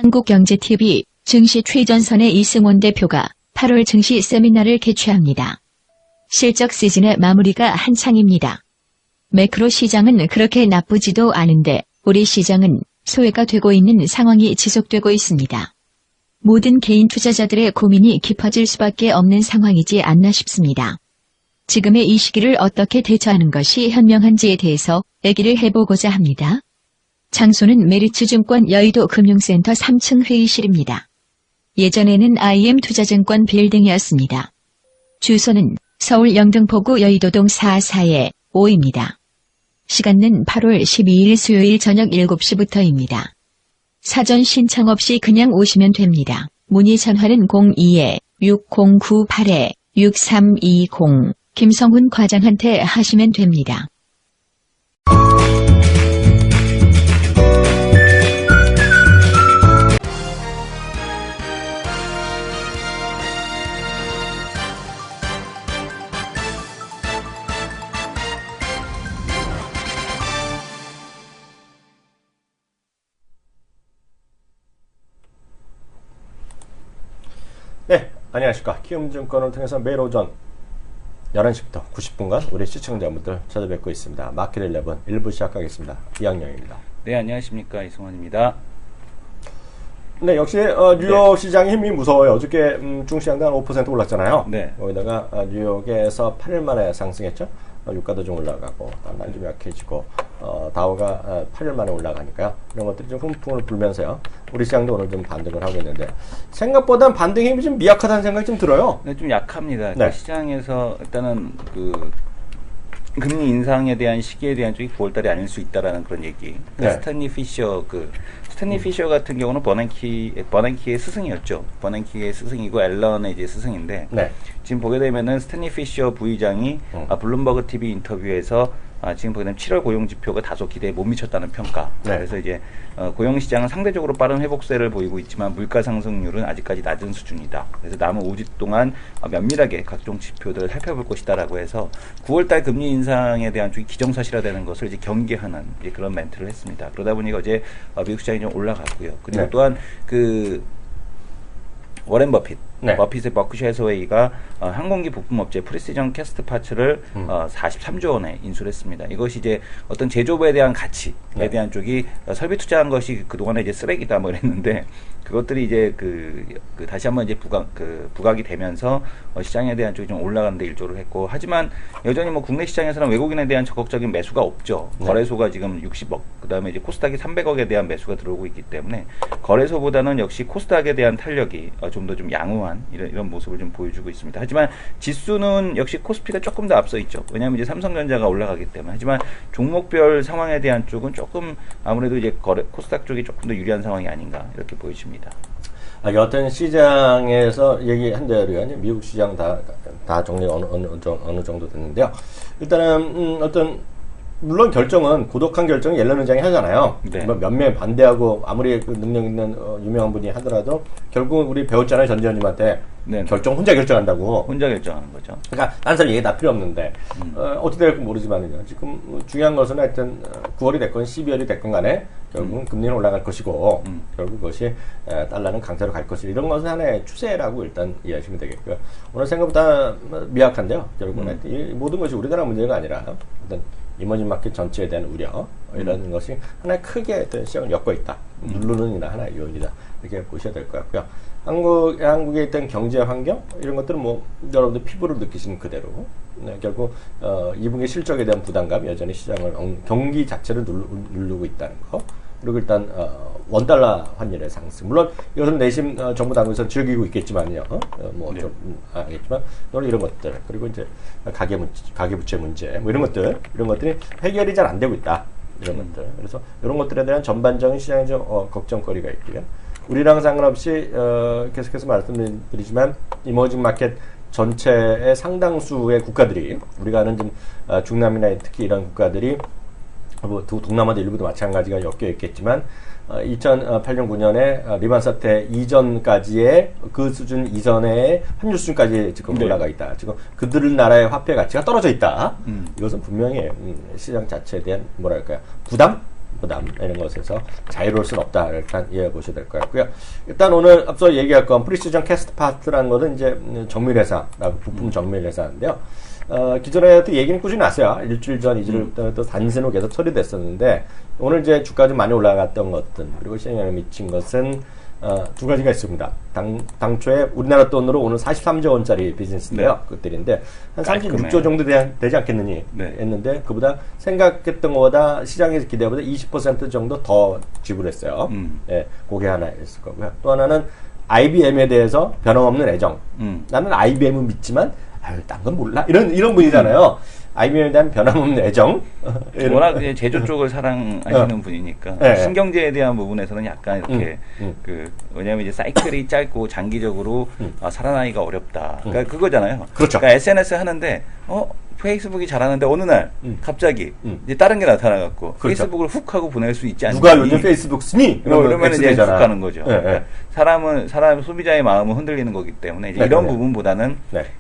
한국경제TV 증시 최전선의 이승원 대표가 8월 증시 세미나를 개최합니다. 실적 시즌의 마무리가 한창입니다. 매크로 시장은 그렇게 나쁘지도 않은데 우리 시장은 소외가 되고 있는 상황이 지속되고 있습니다. 모든 개인 투자자들의 고민이 깊어질 수밖에 없는 상황이지 않나 싶습니다. 지금의 이 시기를 어떻게 대처하는 것이 현명한지에 대해서 얘기를 해보고자 합니다. 장소는 메리츠증권 여의도 금융센터 3층 회의실입니다. 예전에는 IM투자증권 빌딩이었습니다. 주소는 서울 영등포구 여의도동 44-5입니다. 시간은 8월 12일 수요일 저녁 7시부터입니다. 사전 신청 없이 그냥 오시면 됩니다. 문의 전화는 02-6098-6320 김성훈 과장한테 하시면 됩니다. 네, 안녕하십니까. 키움증권을 통해서 매일 오전 11시부터 90분간 우리 시청자분들 찾아뵙고 있습니다. 마켓 11 1부 시작하겠습니다. 이학영입니다. 네, 안녕하십니까. 이승원입니다. 네, 역시 뉴욕 시장의 힘이 무서워요. 어저께 중시장도 한 5% 올랐잖아요. 네. 거기다가 뉴욕에서 8일 만에 상승했죠. 유가도 좀 올라가고 달러는 좀 약해지고 다우가 8일 만에 올라가니까요. 이런 것들이 좀 훈풍을 불면서요. 우리 시장도 오늘 좀 반등을 하고 있는데 생각보다 반등 힘이 좀 미약하다는 생각이 좀 들어요. 네, 좀 약합니다. 네. 시장에서 일단은 금리 인상에 대한 시기에 대한 쪽이 9월달이 아닐 수 있다라는 그런 얘기. 네. 스탠리 피셔 같은 경우는 버냉키의 스승이었죠. 버냉키의 스승이고 앨런의 이제 스승인데 네. 지금 보게 되면은 스탠리 피셔 부의장이 블룸버그 TV 인터뷰에서 지금 보게 되면 7월 고용 지표가 다소 기대에 못 미쳤다는 평가. 네. 그래서 이제 고용 시장은 상대적으로 빠른 회복세를 보이고 있지만 물가 상승률은 아직까지 낮은 수준이다. 그래서 남은 5주 동안 면밀하게 각종 지표들을 살펴볼 것이다라고 해서 9월달 금리 인상에 대한 쪽이 기정사실화되는 것을 이제 경계하는 이제 그런 멘트를 했습니다. 그러다 보니까 어제 미국 시장이 좀 올라갔고요. 그리고 네. 또한 워렌 버핏, 네. 버핏의 버크셔 해서웨이가 항공기 부품업체 프리시전 캐스트 파츠를 43조 원에 인수를 했습니다. 이것이 이제 어떤 제조업에 대한 가치에 네. 대한 쪽이 설비 투자한 것이 그동안에 이제 쓰레기다 뭐 이랬는데 그것들이 이제 다시 한번 이제 부각이 되면서 시장에 대한 쪽이 좀 올라가는 데 일조를 했고, 하지만 여전히 뭐 국내 시장에서는 외국인에 대한 적극적인 매수가 없죠. 네. 거래소가 지금 60억, 그다음에 이제 코스닥이 300억에 대한 매수가 들어오고 있기 때문에 거래소보다는 역시 코스닥에 대한 탄력이 좀 더 좀 양호한 이런 모습을 좀 보여주고 있습니다. 하지만 지수는 역시 코스피가 조금 더 앞서 있죠. 왜냐하면 이제 삼성전자가 올라가기 때문에. 하지만 종목별 상황에 대한 쪽은 조금 아무래도 이제 코스닥 쪽이 조금 더 유리한 상황이 아닌가 이렇게 보여집니다. 여튼 시장에서 얘기한 대로요. 미국 시장 다 정리가 어느 정도 됐는데요. 일단은 물론 결정은 고독한 결정은 옐런 의장이 하잖아요. 네. 몇몇 반대하고 아무리 능력 있는 유명한 분이 하더라도 결국은 우리 배웠잖아요. 전 의원님한테. 네. 결정 혼자 결정한다고. 혼자 결정하는 거죠. 그러니까 다른 사람 얘기 다 필요 없는데 어떻게 될지 모르지만요. 지금 중요한 것은 하여튼 9월이 됐건 12월이 됐건 간에 결국은 금리는 올라갈 것이고 결국 그것이 달러는 강세로 갈 것이, 이런 것은 하나의 추세라고 일단 이해하시면 되겠고요. 오늘 생각보다 미약한데요. 결국은 이 모든 것이 우리나라 문제가 아니라 일단 이머징 마켓 전체에 대한 우려, 이런 것이 하나의 크게 어떤 시장을 엮고 있다. 누르는 이나 하나의 요인이다. 이렇게 보셔야 될 것 같고요. 한국에 있던 경제 환경, 이런 것들은 뭐 여러분들 피부로 느끼시는 그대로 결국 2분기 실적에 대한 부담감, 여전히 시장을 경기 자체를 누르고 있다는 거. 그리고 일단 원달러 환율의 상승, 물론 이것은 내심 정부 당국에서 즐기고 있겠지만요. 뭐 좀 알겠지만 오늘 이런 것들, 그리고 이제 가계부채 문제, 뭐 이런 것들이 해결이 잘 안 되고 있다. 이런 것들. 그래서 이런 것들에 대한 전반적인 시장의 좀 걱정거리가 있고요. 우리랑 상관없이 계속해서 말씀드리지만 이머징 마켓 전체의 상당수의 국가들이, 우리가 아는 좀 중남미나 특히 이런 국가들이 뭐 동남아도 일부도 마찬가지가 엮여 있겠지만 2008년 9년에 리만 사태 이전까지의 그 수준 이전의 환율 수준까지 지금 올라가 있다. 지금 그들 나라의 화폐 가치가 떨어져 있다. 이것은 분명히 시장 자체에 대한 뭐랄까요, 부담 이런 것에서 자유로울 수는 없다. 일단 이해해 보셔야 될 것 같고요. 일단 오늘 앞서 얘기할 건 프리시전 캐스트 파트라는 것은 이제 정밀회사라고 부품 정밀회사인데요. 기존에도 얘기는 꾸준히 났어요. 일주일 전, 이주일 또 단신으로 계속 처리됐었는데, 오늘 이제 주가 좀 많이 올라갔던 것들, 그리고 시장에 미친 것은, 두 가지가 있습니다. 당초에 우리나라 돈으로 오늘 43조 원짜리 비즈니스인데요. 그것들인데, 한 36조 정도 되지 않겠느니 했는데, 그보다 생각했던 것보다 시장에서 기대보다 20% 정도 더 지불했어요. 예, 그게 하나 있을 거고요. 또 하나는 IBM에 대해서 변함없는 애정. 나는 IBM은 믿지만, 아유, 딴 건 몰라. 이런 분이잖아요. IBM에 대한 변함없는 애정. 워낙 이제 제조 쪽을 사랑하시는 분이니까 네. 신경제에 대한 부분에서는 약간 이렇게 왜냐하면 이제 사이클이 짧고 장기적으로 살아나기가 어렵다. 그러니까 그거잖아요. 그렇죠. 그러니까 SNS 하는데 페이스북이 잘하는데 어느 날 갑자기 이제 다른 게 나타나갖고 그렇죠. 페이스북을 훅 하고 보낼 수 있지 않니? 누가 요즘 페이스북 쓰니? 그러면 이제 훅 가는 거죠. 네, 그러니까 사람 소비자의 마음은 흔들리는 거기 때문에 이제 이런 부분보다는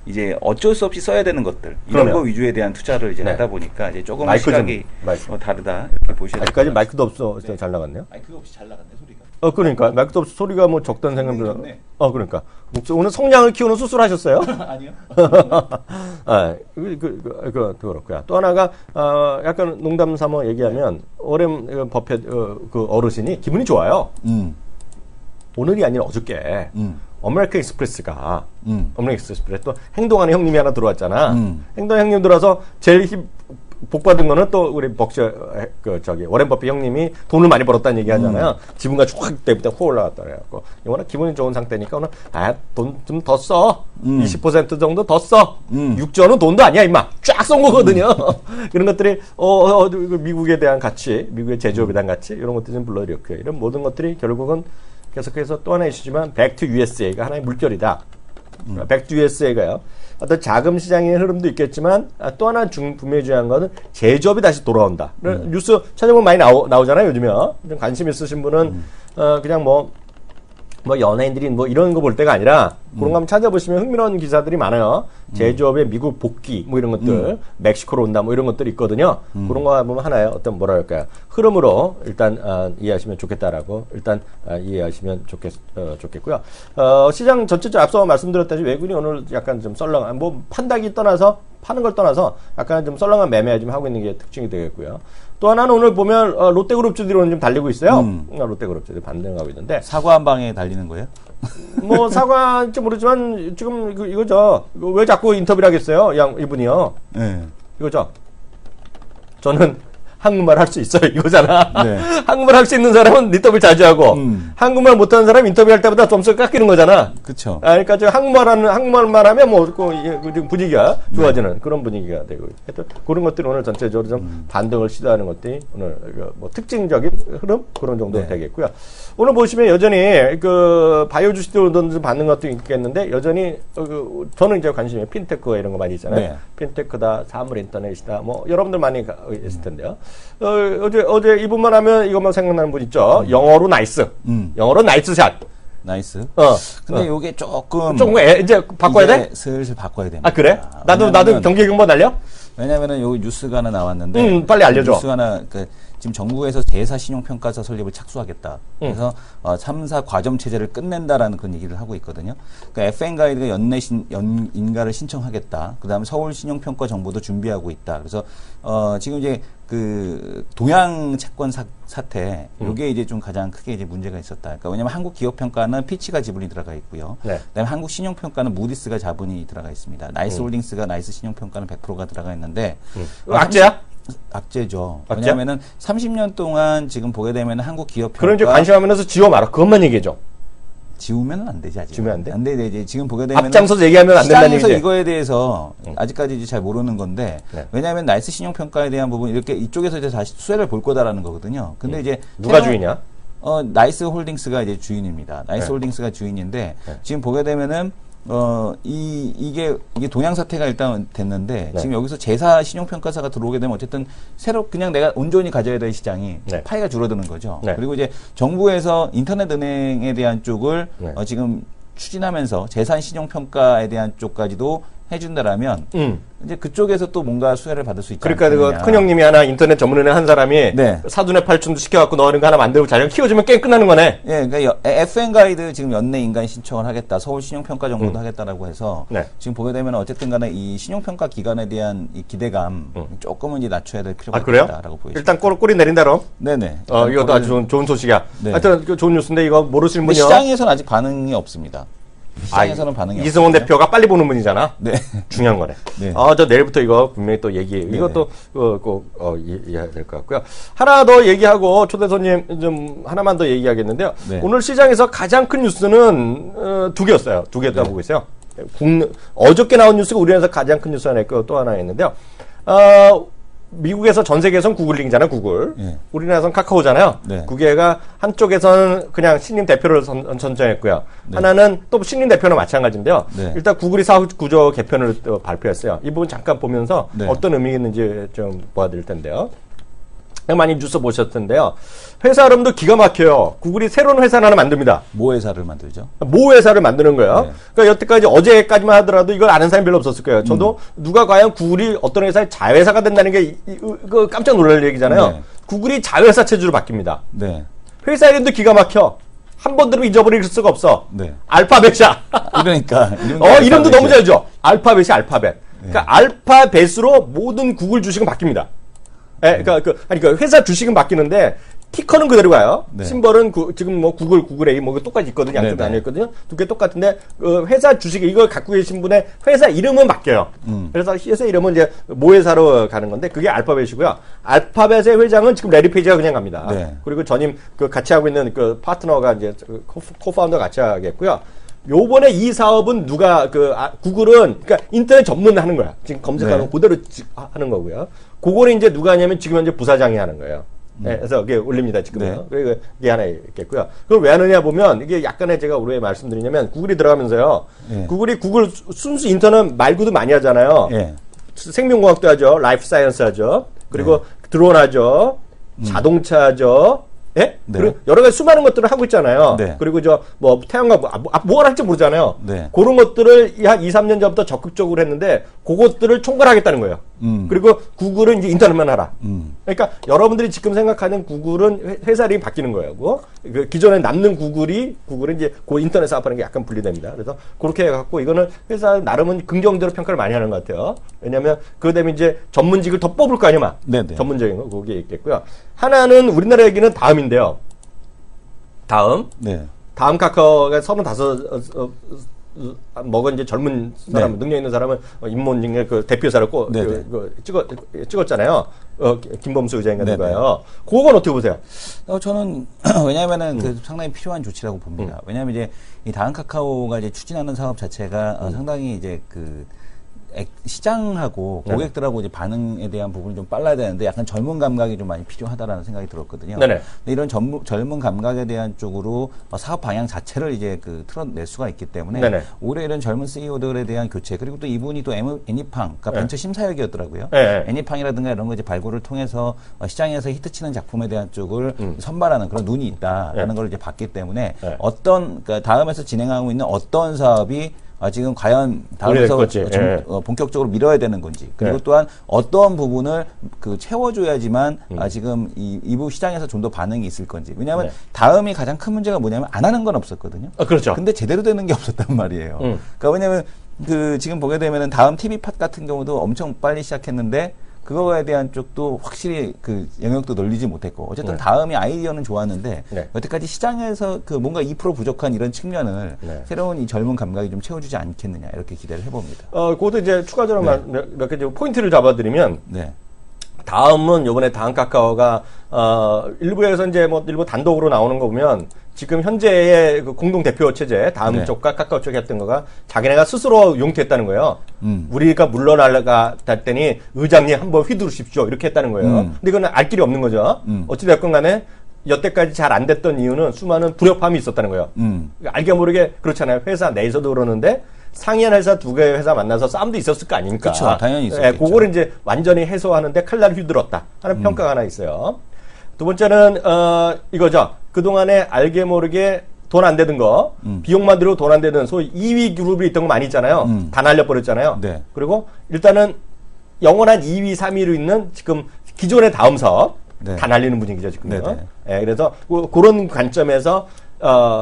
이제 어쩔 수 없이 써야 되는 것들 이런 거 위주에 대한 투자를 이제 하다 보니까 이제 조금 시각이 다르다 이렇게 보시면 아직까지 마이크도 없어 잘 나갔네요. 마이크가 없이 잘 나갔네 소리가. 그러니까 마이크도 없어 소리가 뭐 적다는 생각도. 그러니까 오늘 성량을 키우는 수술하셨어요? 아니요. 그렇고요. 또 하나가 약간 농담 삼아 얘기하면 오렘 버핏 그 어르신이 기분이 좋아요. 오늘이 아니라 어저께 어메리칸 익스프레스가 어메리칸 익스프레스 또 행동하는 형님이 하나 들어왔잖아. 행동하는 형님 들어와서 제일 복 받은 거는 또 우리 워렌 버핏 형님이 돈을 많이 벌었다는 얘기 하잖아요. 지분가 쫙 때부터 호 올라갔다 그래갖고 이거는 기분이 좋은 상태니까 오늘 돈 좀 더 써. 20% 정도 더 써. 6조는 돈도 아니야 임마. 쫙 쏜 거거든요. 이런 것들이 미국에 대한 가치, 미국의 제조업에 대한 가치 이런 것들 좀 불러일으켜요. 이런 모든 것들이 결국은 계속해서 또 하나 이슈지만 Back to USA가 하나의 물결이다. Back to USA가요. 어떤 자금 시장의 흐름도 있겠지만 또 하나 분명히 중요한 것은 제조업이 다시 돌아온다. 뉴스 찾아보면 많이 나오잖아요. 요즘에. 좀 관심 있으신 분은 그냥 뭐 연예인들이 뭐 이런 거 볼 때가 아니라 그런 거 한번 찾아보시면 흥미로운 기사들이 많아요. 제조업의 미국 복귀 뭐 이런 것들 멕시코로 온다 뭐 이런 것들이 있거든요. 그런 거 보면 하나의 어떤 뭐랄까요 흐름으로 일단 이해하시면 좋겠다라고 일단 이해하시면 좋겠고요. 시장 전체적으로 앞서 말씀드렸다시피 외국인이 오늘 약간 좀 썰렁한 뭐 판다기 떠나서 파는 걸 떠나서 약간 좀 썰렁한 매매 좀 하고 있는 게 특징이 되겠고요. 또 하나는 오늘 보면 롯데그룹주들이 오늘 좀 달리고 있어요. 롯데그룹주들이 반등하고 있는데 사과 한 방에 달리는 거예요? 뭐 사과인지 모르지만 지금 이거죠. 왜 자꾸 인터뷰를 하겠어요? 이분이요. 네. 이거죠. 저는 한국말 할 수 있어요. 이거잖아. 네. 한국말 할 수 있는 사람은 인터뷰 자주 하고 한국말 못하는 사람이 인터뷰할 때보다 점수를 깎이는 거잖아. 그렇죠. 그러니까 저 한국말만 하면 뭐 분위기가 좋아지는 그런 분위기가 되고 하여튼 그런 것들이 오늘 전체적으로 좀 반등을 시도하는 것들이 오늘 뭐 특징적인 흐름 그런 정도 되겠고요. 오늘 보시면 여전히 그 바이오 주식도 좀 받는 것도 있겠는데 여전히 저는 이제 관심이 핀테크 이런 거 많이 있잖아요. 핀테크다, 사물 인터넷이다, 뭐 여러분들 많이 있을 텐데요. 어제 이분만 하면 이것만 생각나는 분 있죠. 영어로 나이스. 영어로 나이스 샷. 나이스. 근데 요게 조금 이제 바꿔야 돼? 슬슬 바꿔야 됩니다. 그래? 나도 경기 경보 날려? 왜냐면은 여기 뉴스가 하나 나왔는데 빨리 알려줘. 뉴스가 하나 지금 정부에서 제사 신용평가사 설립을 착수하겠다. 그래서 3사 과점 체제를 끝낸다라는 그런 얘기를 하고 있거든요. 그러니까 FN 가이드가 연내 인가를 신청하겠다. 그다음에 서울 신용평가 정보도 준비하고 있다. 그래서 지금 이제 그 동양 채권 사태 요게 이제 좀 가장 크게 이제 문제가 있었다. 그러니까 왜냐면 한국 기업 평가는 피치가 지분이 들어가 있고요. 그다음에 한국 신용 평가는 무디스가 자본이 들어가 있습니다. 나이스홀딩스가 나이스 신용 평가는 100%가 들어가 있는데 악재야? 악재죠. 왜냐면은 30년 동안 지금 보게 되면 한국 기업 평가 그런 이제 관심하면서 지워 말아. 그것만 얘기해줘. 지우면은 안 되지 아직. 지우면 안 돼? 안 돼. 이제 지금 보게 되면 앞장서서 얘기하면 안 된다는 시장에서 얘기지. 이거에 대해서 아직까지 이제 잘 모르는 건데 왜냐하면 나이스 신용 평가에 대한 부분 이렇게 이쪽에서 이제 다시 수혜를 볼 거다라는 거거든요. 근데 이제 누가 주인이야? 나이스 홀딩스가 이제 주인입니다. 나이스 홀딩스가 주인인데 지금 보게 되면은 이게 동양 사태가 일단 됐는데 지금 여기서 제사 신용평가사가 들어오게 되면 어쨌든 새로 그냥 내가 온전히 가져야 될 시장이 파이가 줄어드는 거죠. 그리고 이제 정부에서 인터넷 은행에 대한 쪽을 지금 추진하면서 재산 신용평가에 대한 쪽까지도 해준다라면 이제 그쪽에서 또 뭔가 수혜를 받을 수 있지 그러니까 않겠느냐. 그 큰형님이 하나 인터넷 전문은행 한 사람이 네. 사돈의 팔촌도 시켜갖고 너 이런 거 하나 만들고 자기가 키워주면 게임 끝나는 거네. 예, 그러니까 FN 가이드 지금 연내 인간 신청을 하겠다, 서울 신용평가 정보도 하겠다라고 해서 네. 지금 보게 되면 어쨌든간에 이 신용평가 기관에 대한 이 기대감 조금은 이제 낮춰야 될 필요가 아 그래요? 있다라고 보입니다. 일단 꼬리 내린다 그럼. 네네. 이것도 아주 좋은 소식이야. 네. 하여튼 그 좋은 뉴스인데 이거 모르시는 근데 분이요. 시장에서는 아직 반응이 없습니다. 시장에서는 반응이 없어요. 이승원 대표가 빨리 보는 분이잖아. 네. 중요한 거네. 네. 저 내일부터 이거 분명히 또 얘기, 네네. 이것도 꼭 이해해야 될 것 같고요. 하나 더 얘기하고 초대 손님 좀 하나만 더 얘기하겠는데요. 네. 오늘 시장에서 가장 큰 뉴스는 두 개였어요. 두 개였다고 네. 보고 있어요. 어저께 나온 뉴스가 우리나라에서 가장 큰 뉴스 하나 있고 또 하나 있는데요. 미국에서 전 세계에선 구글링이잖아요, 구글. 네. 우리나라에선 카카오잖아요. 네. 두 개가 한쪽에서는 그냥 신임 대표를 선정했고요. 네. 하나는 또 신임 대표는 마찬가지인데요. 네. 일단 구글이 사후 구조 개편을 또 발표했어요. 이 부분 잠깐 보면서 네. 어떤 의미가 있는지 좀 보아드릴 텐데요. 많이 뉴스 보셨을 텐데요. 회사 이름도 기가 막혀요. 구글이 새로운 회사 하나 만듭니다. 모 회사를 만들죠. 모 회사를 만드는 거예요. 네. 그러니까 여태까지 어제까지만 하더라도 이걸 아는 사람이 별로 없었을 거예요. 저도 누가 과연 구글이 어떤 회사의 자회사가 된다는 게 이거 깜짝 놀랄 얘기잖아요. 네. 구글이 자회사 체제로 바뀝니다. 네. 회사 이름도 기가 막혀. 한 번 들으면 잊어버릴 수가 없어. 네. 알파벳이야. 그러니까 이름도 너무 잘 줘. 알파벳이 알파벳. 그러니까 알파벳으로 모든 구글 주식은 바뀝니다. 그러니까 회사 주식은 바뀌는데 티커는 그대로 가요. 네. 심벌은 지금 뭐 구글 A 뭐 똑같이 있거든요. 양쪽 네네. 나뉘어 있거든요. 두 개 똑같은데 회사 주식 이걸 갖고 계신 분의 회사 이름은 바뀌어요. 그래서 회사 이름은 이제 모 회사로 가는 건데 그게 알파벳이고요. 알파벳의 회장은 지금 레리 페이지가 그냥 갑니다. 네. 그리고 전임 같이 하고 있는 그 파트너가 이제 코파운더 같이 하겠고요. 요번에 이 사업은 구글은 그러니까 인터넷 전문하는 거야. 지금 검색하는 네. 거 그대로 하는 거고요. 그거는 이제 누가 하냐면 지금 현재 부사장이 하는 거예요. 네, 그래서 이게 올립니다, 지금요. 네. 그리고 이게 하나 있겠고요. 그걸 왜 하느냐 보면 이게 약간의 제가 왜 말씀드리냐면 구글이 들어가면서요. 네. 구글이 구글 순수 인터넷 말고도 많이 하잖아요. 예. 생명공학도 하죠. 라이프 사이언스 하죠. 그리고 드론 하죠. 자동차 하죠. 예? 네. 그리고 여러 가지 수많은 것들을 하고 있잖아요. 네. 그리고 태양광, 뭐가 할지 모르잖아요. 네. 그런 것들을 한 2, 3년 전부터 적극적으로 했는데, 그것들을 총괄하겠다는 거예요. 그리고 구글은 이제 인터넷만 하라. 그러니까 여러분들이 지금 생각하는 구글은 회사 이름이 바뀌는 거예요. 그 기존에 남는 구글은 이제 그 인터넷 사업하는 게 약간 분리됩니다. 그래서 그렇게 해갖고 이거는 회사 나름은 긍정적으로 평가를 많이 하는 것 같아요. 왜냐면 그거 되면 이제 전문직을 더 뽑을 거 아니야. 네네. 전문적인 거, 거기에 있겠고요. 하나는 우리나라 얘기는 다음인데요. 네. 다음 카카오가 35, 먹은 이제 젊은 사람, 네. 능력 있는 사람은 인문중에 그 대표사를 네네. 찍었잖아요. 김범수 의장인가 네네. 누가요. 그건 어떻게 보세요? 저는 왜냐하면은 그 상당히 필요한 조치라고 봅니다. 왜냐하면 이제 이 다음 카카오가 이제 추진하는 사업 자체가 상당히 이제 시장하고 고객들하고 이제 반응에 대한 부분이 좀 빨라야 되는데 약간 젊은 감각이 좀 많이 필요하다라는 생각이 들었거든요. 네네. 근데 이런 젊은 감각에 대한 쪽으로 사업 방향 자체를 이제 틀어낼 수가 있기 때문에 네네. 올해 이런 젊은 CEO들에 대한 교체 그리고 또 이분이 또 애니팡 그러니까 네. 벤처 심사역이었더라고요. 네. 애니팡이라든가 이런 거 이제 발굴을 통해서 시장에서 히트치는 작품에 대한 쪽을 선발하는 그런 눈이 있다라는 네. 걸 이제 봤기 때문에 네. 그러니까 다음에서 진행하고 있는 어떤 사업이 지금 과연 다음에서 본격적으로 밀어야 되는 건지 그리고 네. 또한 어떤 부분을 채워줘야지만 지금 이부 시장에서 좀 더 반응이 있을 건지 왜냐하면 네. 다음이 가장 큰 문제가 뭐냐면 안 하는 건 없었거든요. 그렇죠. 근데 제대로 되는 게 없었단 말이에요. 그러니까 왜냐하면 지금 보게 되면은 다음 TV팟 같은 경우도 엄청 빨리 시작했는데 그거에 대한 쪽도 확실히 영역도 늘리지 못했고 어쨌든 네. 다음이 아이디어는 좋았는데 네. 여태까지 시장에서 뭔가 2% 부족한 이런 측면을 네. 새로운 이 젊은 감각이 좀 채워주지 않겠느냐 이렇게 기대를 해봅니다. 그것도 이제 추가적으로 몇 개 포인트를 잡아드리면 네. 다음은 요번에 다음 카카오가 일부에서 이제 일부 단독으로 나오는 거 보면 지금 현재의 그 공동 대표 체제 다음 네. 쪽과 카카오 쪽이 했던 거가 자기네가 스스로 용퇴했다는 거예요. 우리가 물러나가 될 때니 의장님 한번 휘두르십시오 이렇게 했다는 거예요. 근데 이거는 알 길이 없는 거죠. 어찌 됐건 간에 여태까지 잘 안 됐던 이유는 수많은 불협화음이 있었다는 거예요. 알게 모르게 그렇잖아요. 회사 내에서도 그러는데 상이한 회사 두 개의 회사 만나서 싸움도 있었을 거 아닙니까? 그렇죠. 당연히 있었겠죠. 그거를 이제 완전히 해소하는데 칼날 휘둘렀다 하는 평가가 하나 있어요. 두 번째는 이거죠. 그동안에 알게 모르게 돈 안 되는 거, 비용만 들고 돈 안 되는 소위 2위 그룹이 있던 거 많이 있잖아요. 다 날려버렸잖아요. 네. 그리고 일단은 영원한 2위, 3위로 있는 지금 기존의 다음석 네. 다 날리는 분위기죠 지금요. 네네. 예, 그래서 그런 관점에서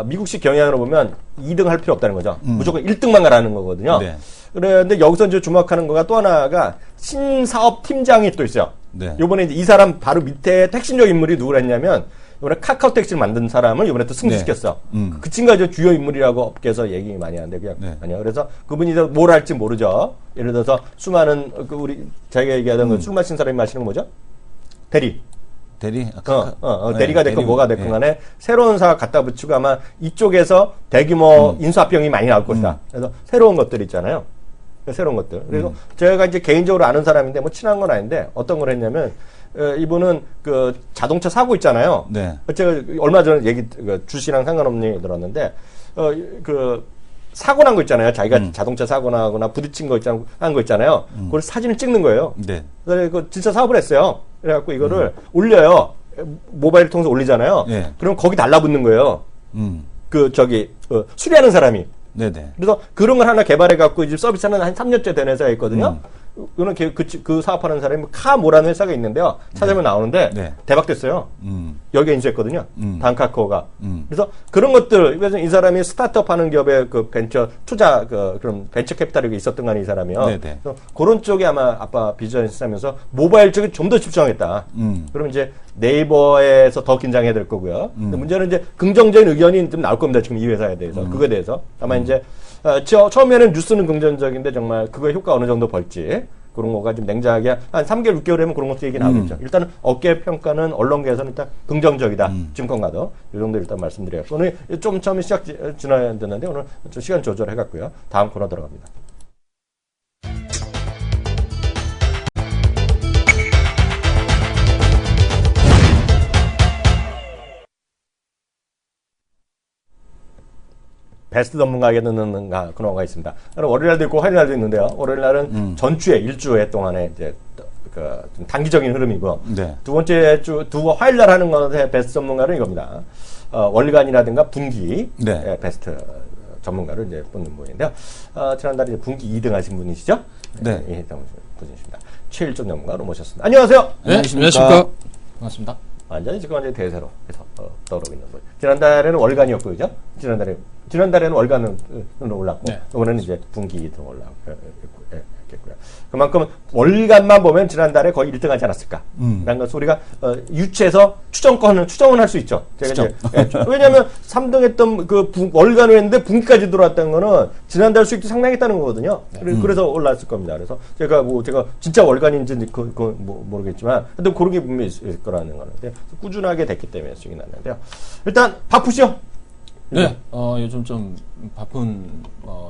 미국식 경향으로 보면 2등 할 필요 없다는 거죠. 무조건 1등만 가라는 거거든요. 네. 그런데 여기서 이제 주목하는 거가 또 하나가 신사업 팀장이 또 있어요. 네. 요번에 이제 이 사람 바로 밑에 핵심적 인물이 누구랬냐면 이번에 카카오 택시를 만든 사람을 이번에 또 승진시켰어. 네. 그 친구가 이제 주요 인물이라고 업계에서 얘기 많이 하는데 그냥 네. 아니요. 그래서 그분이 이제 뭘 할지 모르죠. 예를 들어서 수많은 그 우리 자기가 얘기하던 그 술 마신 사람이 마시는 거 뭐죠? 대리. 대리? 네, 대리가 됐건 대리, 뭐가 됐건 네. 간에 새로운 사업 갖다 붙이고 아마 이쪽에서 대규모 인수합병이 많이 나올 것이다. 그래서 새로운 것들 있잖아요. 새로운 것들. 그래서 제가 이제 개인적으로 아는 사람인데 뭐 친한 건 아닌데 어떤 걸 했냐면 이분은 그 자동차 사고 있잖아요. 네. 제가 얼마 전에 주시랑 상관없는 얘기 들었는데 그 사고 난 거 있잖아요. 자기가 자동차 사고 나거나 부딪힌 거 있잖아요. 한 거 있잖아요. 그걸 사진을 찍는 거예요. 네. 그래서 그 진짜 사업을 했어요. 그래갖고 이거를 올려요. 모바일 통해서 올리잖아요. 네. 그럼 거기 달라붙는 거예요. 음. 수리하는 사람이. 네네. 그래서 그런 걸 하나 개발해갖고 이제 서비스하는 한 3년째 된 회사가 있거든요. 그거는 그 사업하는 사람이 카모라는 회사가 있는데요. 찾아보면 나오는데 네. 대박 됐어요. 여기에 인수했거든요. 단카코가. 그래서 그런 것들, 그래서 이 사람이 스타트업 하는 기업의 그 벤처 투자, 그런 벤처 캐피탈이 있었던 거 아니, 이 사람이요. 네네. 그래서 그런 쪽에 아마 아빠 비즈니스 하면서 모바일 쪽에 좀 더 집중하겠다. 그러면 이제 네이버에서 더 긴장해야 될 거고요. 근데 문제는 이제 긍정적인 의견이 좀 나올 겁니다. 지금 이 회사에 대해서. 그거에 대해서. 다만 이제, 처음에는 뉴스는 긍정적인데 정말 그거의 효과 어느 정도 볼지. 그런 거가 좀 냉정하게 한 3개월, 6개월 하면 그런 것도 얘기 나오겠죠. 일단은 업계 평가는 언론계에서는 일단 긍정적이다. 증권가도. 이 정도 일단 말씀드려요. 오늘 좀 처음에 시작 지나야 됐는데 오늘 좀 시간 조절해갖고요. 다음 코너 들어갑니다. 베스트 전문가에게 듣는 코너가 있습니다. 월요일날도 있고 화요일날도 있는데요. 월요일날은 전주에 일주일 동안에 이제 좀 단기적인 흐름이고 네. 두 번째 화요일날 하는 것의 베스트 전문가는 이겁니다. 월간이라든가 분기 네. 베스트 전문가를 이제 뽑는 모양인데요. 지난달에 분기 2등 하신 분이시죠? 네. 2등 분이십니다. 최일종 전문가로 모셨습니다. 안녕하세요. 네, 안녕하십니까. 반갑습니다. 완전히 지금 완전히 대세로 해서 떠오르고 있는 거예요. 지난달에는 월간이었고요, 그죠? 지난달에는 월간으로 올랐고, 네. 이번에는 이제 분기 2등 올랐겠고요. 그만큼 월간만 보면 지난달에 거의 1등 하지 않았을까. 라는 것을 우리가 유추해서 추정은 할 수 있죠. 제가 이제, 왜냐면 3등 했던 월간을 했는데 분기까지 들어왔다는 거는 지난달 수익도 상당했다는 거거든요. 그래서 올랐을 겁니다. 그래서 제가 진짜 월간인지 모르겠지만, 하여튼 그런 게 분명히 있을 거라는 거는데, 꾸준하게 됐기 때문에 수익이 났는데요. 일단, 바쁘시죠? 네, 요즘 좀 바쁜,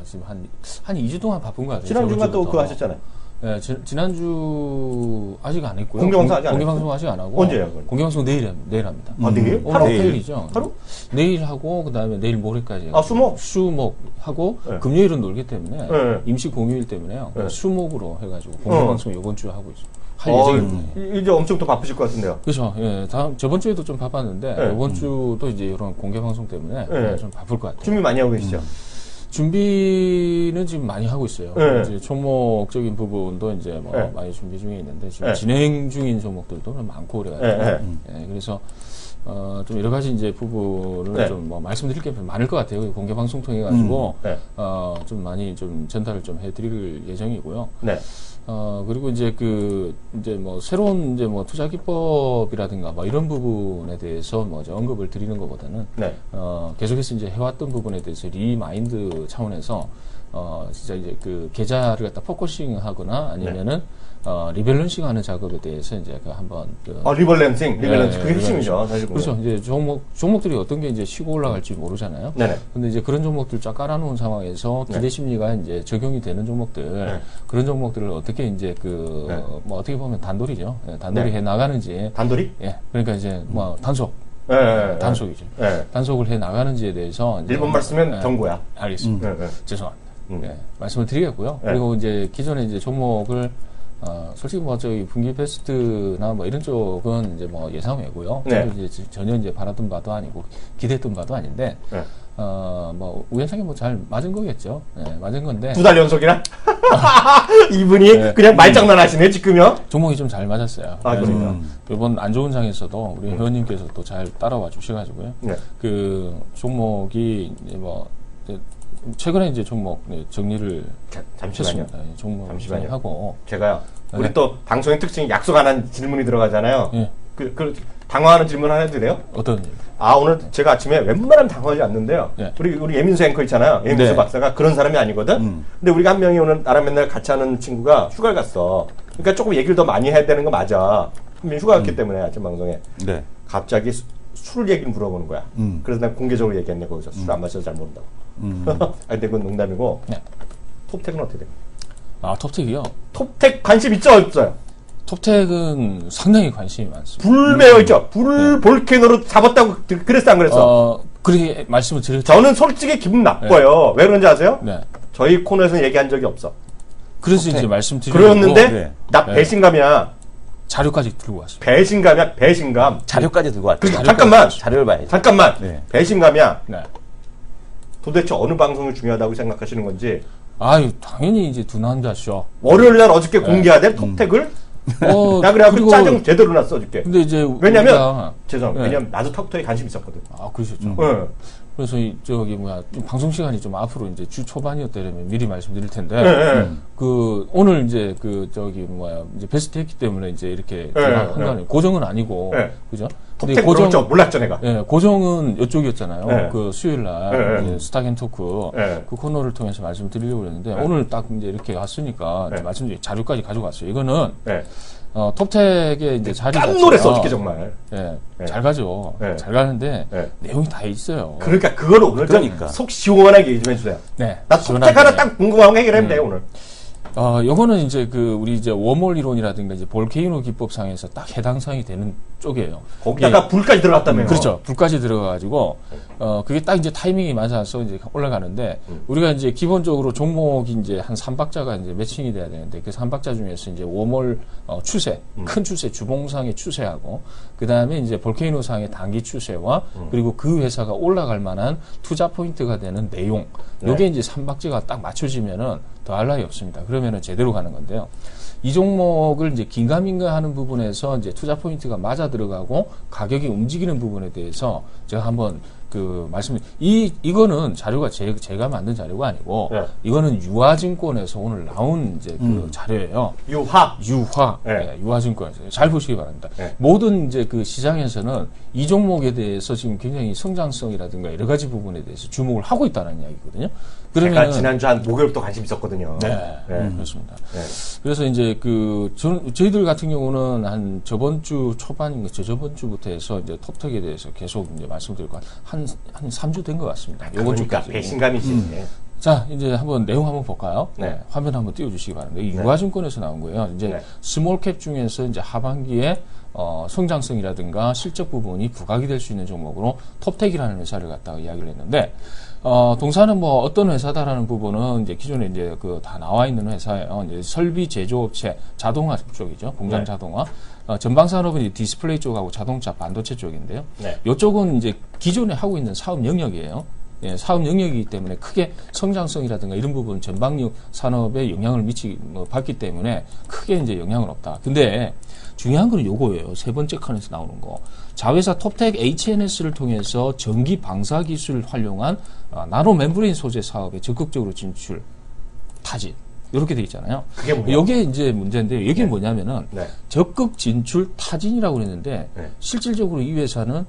지금 한 2주 동안 바쁜 것 같아요. 지난주가 또 그거 하셨잖아요. 네, 지난주 아직 안 했고요. 공개방송 아직 안 공개방송 아직 안 하고. 언제요? 그건? 공개방송 내일 합니다. 내일? 오늘 하루? 토요일이죠. 하루? 내일 하고, 그 다음에 내일 모레까지. 수목? 수목하고, 네. 금요일은 놀기 때문에, 네. 임시 공휴일 때문에요. 네. 수목으로 해가지고, 공개방송 이번 주에 하고 있어요. 할 예정입니다. 이제 엄청 또 바쁘실 것 같은데요. 그렇죠. 예, 저번 주에도 좀 바빴는데 네. 이번 주도 이제 이런 공개 방송 때문에 네. 좀 바쁠 것 같아요. 준비 많이 하고 계시죠? 준비는 지금 많이 하고 있어요. 네. 이제 종목적인 부분도 이제 뭐 네. 많이 준비 중에 있는데 지금 네. 진행 중인 종목들도 많고 그래가지고 예, 그래서 좀 여러 가지 이제 부분을 네. 좀 뭐 말씀드릴 게 많을 것 같아요. 공개 방송 통해 가지고 네. 좀 많이 좀 전달을 좀 해드릴 예정이고요. 네. 그리고 이제 이제 뭐 새로운 이제 뭐 투자 기법이라든가 뭐 이런 부분에 대해서 뭐 이제 언급을 드리는 것보다는 네. 계속해서 이제 해왔던 부분에 대해서 리마인드 차원에서 진짜 이제 계좌를 갖다 포커싱 하거나 아니면은 리밸런싱 하는 작업에 대해서 이제 한번 리밸런싱. 그게 네, 핵심이죠. 사실 그렇죠. 이제 종목들이 어떤 게 이제 치고 올라갈지 모르잖아요. 네네. 근데 이제 그런 종목들 쫙 깔아놓은 상황에서 기대 심리가 이제 적용이 되는 종목들, 그런 종목들을 어떻게 이제 뭐 어떻게 보면 단돌이죠. 예, 단돌이 네. 해 나가는지. 단돌이? 예. 그러니까 이제 뭐 단속. 네. 단속이죠. 네. 단속을 해 나가는지에 대해서 이제 일본 말 쓰면 경고야. 알겠습니다. 네. 죄송합니다. 예, 말씀을 드리겠고요. 네. 그리고 이제 기존에 이제 종목을 솔직히 뭐 저희 분기 베스트나 뭐 이런 쪽은 이제 뭐 예상 외고요. 네. 저도 이제 전혀 이제 바라던 바도 아니고 기대했던 바도 아닌데 네. 뭐 우연찮게 뭐 잘 맞은 거겠죠. 네, 맞은 건데 2달 연속이나? 이분이 네. 그냥 말장난하시네 지금요? 종목이 좀 잘 맞았어요. 아, 그래서 그래요? 이번 안 좋은 장에서도 우리 회원님께서 또 잘 따라와 주셔가지고요. 네. 그 종목이 이제 뭐 이제 최근에 이제 종목 정리를 잠시만요. 했습니다. 예, 종목 잠시만요. 하고 제가요. 우리 네. 또 방송의 특징이 약속 안 한 질문이 들어가잖아요. 예. 그 당황하는 질문 하나 해도 돼요? 어떤 일? 아, 오늘 제가 아침에 웬만하면 당황하지 않는데요. 네. 우리 예민수 앵커 있잖아요. 예민수 네. 박사가 그런 사람이 아니거든. 근데 우리가 한 명이 오늘 나랑 맨날 같이 하는 친구가 휴가를 갔어. 그러니까 조금 얘기를 더 많이 해야 되는 거 맞아. 한 명이 휴가 갔기 때문에 아침 방송에 네. 갑자기 술 얘기를 물어보는 거야. 그래서 내가 공개적으로 얘기했네. 거기서 술 안 마셔서 잘 모른다고. 아니 근데 그건 농담이고. 네. 톱텍은 어떻게 돼? 아, 톱텍이요? 톱텍 관심 있죠, 없어요? 톱텍은 상당히 관심이 많습니다. 불 매어 있죠. 불 볼케이노로 잡았다고 그랬어 안 그랬어? 그렇게 말씀을 드렸죠. 저는 솔직히 기분 나빠요. 왜 그런지 아세요? 네. 저희 코너에서 얘기한 적이 없어. 그래서 이제 말씀드리고 그러는데 네. 나 네. 배신감이야. 자료까지 들고 왔습니다. 배신감이야. 배신감. 자료까지 들고 왔죠. 그러니까 잠깐만. 자료를 봐야지. 잠깐만. 네. 배신감이야. 네. 도대체 어느 방송이 중요하다고 생각하시는 건지. 아유, 당연히 이제 두 남자쇼. 월요일 날 어저께 공개해야 될 톱텍을 나 그래갖고 짜증 제대로 났어 어저께. 근데 이제 왜냐면 우리가- 죄송합니다. 네. 왜냐면 나도 턱토에 관심 있었거든. 아, 그러셨죠. 네. 그래서 저기 좀 방송 시간이 좀 앞으로 이제 주 초반이었다면 미리 말씀드릴 텐데 네. 그 오늘 이제 이제 베스트 했기 때문에 이제 이렇게 한다는 고정은 아니고 네. 그죠? 톱텍 그렇죠. 몰랐죠 내가. 예, 고정은 이쪽이었잖아요. 네. 그 수요일 날 네. 이제 스타겐토크 네. 그 코너를 통해서 말씀드리려고 했는데 오늘 딱 이제 이렇게 왔으니까 네. 이제 말씀드린 자료까지 가져갔어요. 이거는 네. 톱텍의 이제 자리 깜놀했어 어저께 정말. 예, 네. 잘 가죠. 네. 잘 가는데 네. 내용이 다 있어요. 그러니까 그걸 오늘 그러니까. 속 시원하게 얘기 좀 해주세요. 네. 나 톱텍 시원하게. 하나 딱 궁금한 거 해결하면 돼 오늘. 요거는 이제 우리 이제 웜홀 이론이라든가 이제 볼케이노 기법상에서 딱 해당 사항이 되는 쪽이에요. 거기다가 불까지 들어갔다며요. 그렇죠. 불까지 들어가가지고, 그게 딱 이제 타이밍이 맞아서 이제 올라가는데, 우리가 이제 기본적으로 종목이 이제 한 3박자가 이제 매칭이 돼야 되는데, 그 3박자 중에서 이제 웜홀 추세, 큰 추세, 주봉상의 추세하고, 그 다음에 이제 볼케이노상의 단기 추세와, 그리고 그 회사가 올라갈 만한 투자 포인트가 되는 내용, 요게 이제 3박자가 딱 맞춰지면은 더할 나위 없습니다. 그러면은 제대로 가는 건데요. 이 종목을 이제 긴가민가 하는 부분에서 이제 투자 포인트가 맞아 들어가고 가격이 움직이는 부분에 대해서 제가 한번 이거는 자료가 제가 만든 자료가 아니고 네. 이거는 유화증권에서 오늘 나온 이제 그 자료예요. 유화. 네, 유화증권에서 잘 보시기 바랍니다. 네. 모든 이제 그 시장에서는 이 종목에 대해서 지금 굉장히 성장성이라든가 여러 가지 부분에 대해서 주목을 하고 있다는 이야기거든요. 제가 그러면 지난주 한 목요일부터 관심 있었거든요. 네, 네. 그렇습니다. 네. 그래서 이제 저희들 같은 경우는 한 저번 주 초반인가 저번 주부터 해서 이제 톱텍에 대해서 계속 이제 말씀드리고 한 3주 된 것 같습니다. 요번 그러니까 주까지. 배신감이지. 자, 이제 한번 내용 한번 볼까요? 네. 화면 한번 띄워주시기 바랍니다. 이 유화증권에서 나온 거예요. 이제 네. 스몰캡 중에서 이제 하반기에 성장성이라든가 실적 부분이 부각이 될 수 있는 종목으로 톱텍이라는 회사를 갖다가 이야기를 했는데, 동사는 뭐 어떤 회사다라는 부분은 이제 기존에 이제 다 나와 있는 회사예요. 이제 설비 제조업체, 자동화 쪽이죠. 공장 네. 자동화. 전방 산업은 이제 디스플레이 쪽하고 자동차 반도체 쪽인데요. 네. 이쪽은 이제 기존에 하고 있는 사업 영역이에요. 예, 사업 영역이기 때문에 크게 성장성이라든가 이런 부분 전방 산업에 영향을 받기 때문에 크게 이제 영향은 없다. 근데 중요한 건 요거예요. 세 번째 칸에서 나오는 거. 자회사 톱텍 HNS를 통해서 전기 방사 기술을 활용한 나노 멤브레인 소재 사업에 적극적으로 진출, 타진. 이렇게 돼 있잖아요. 그게 뭐예요? 이게 이제 문제인데 이게 네. 뭐냐면은 네. 적극 진출 타진이라고 그랬는데 네. 실질적으로 이 회사는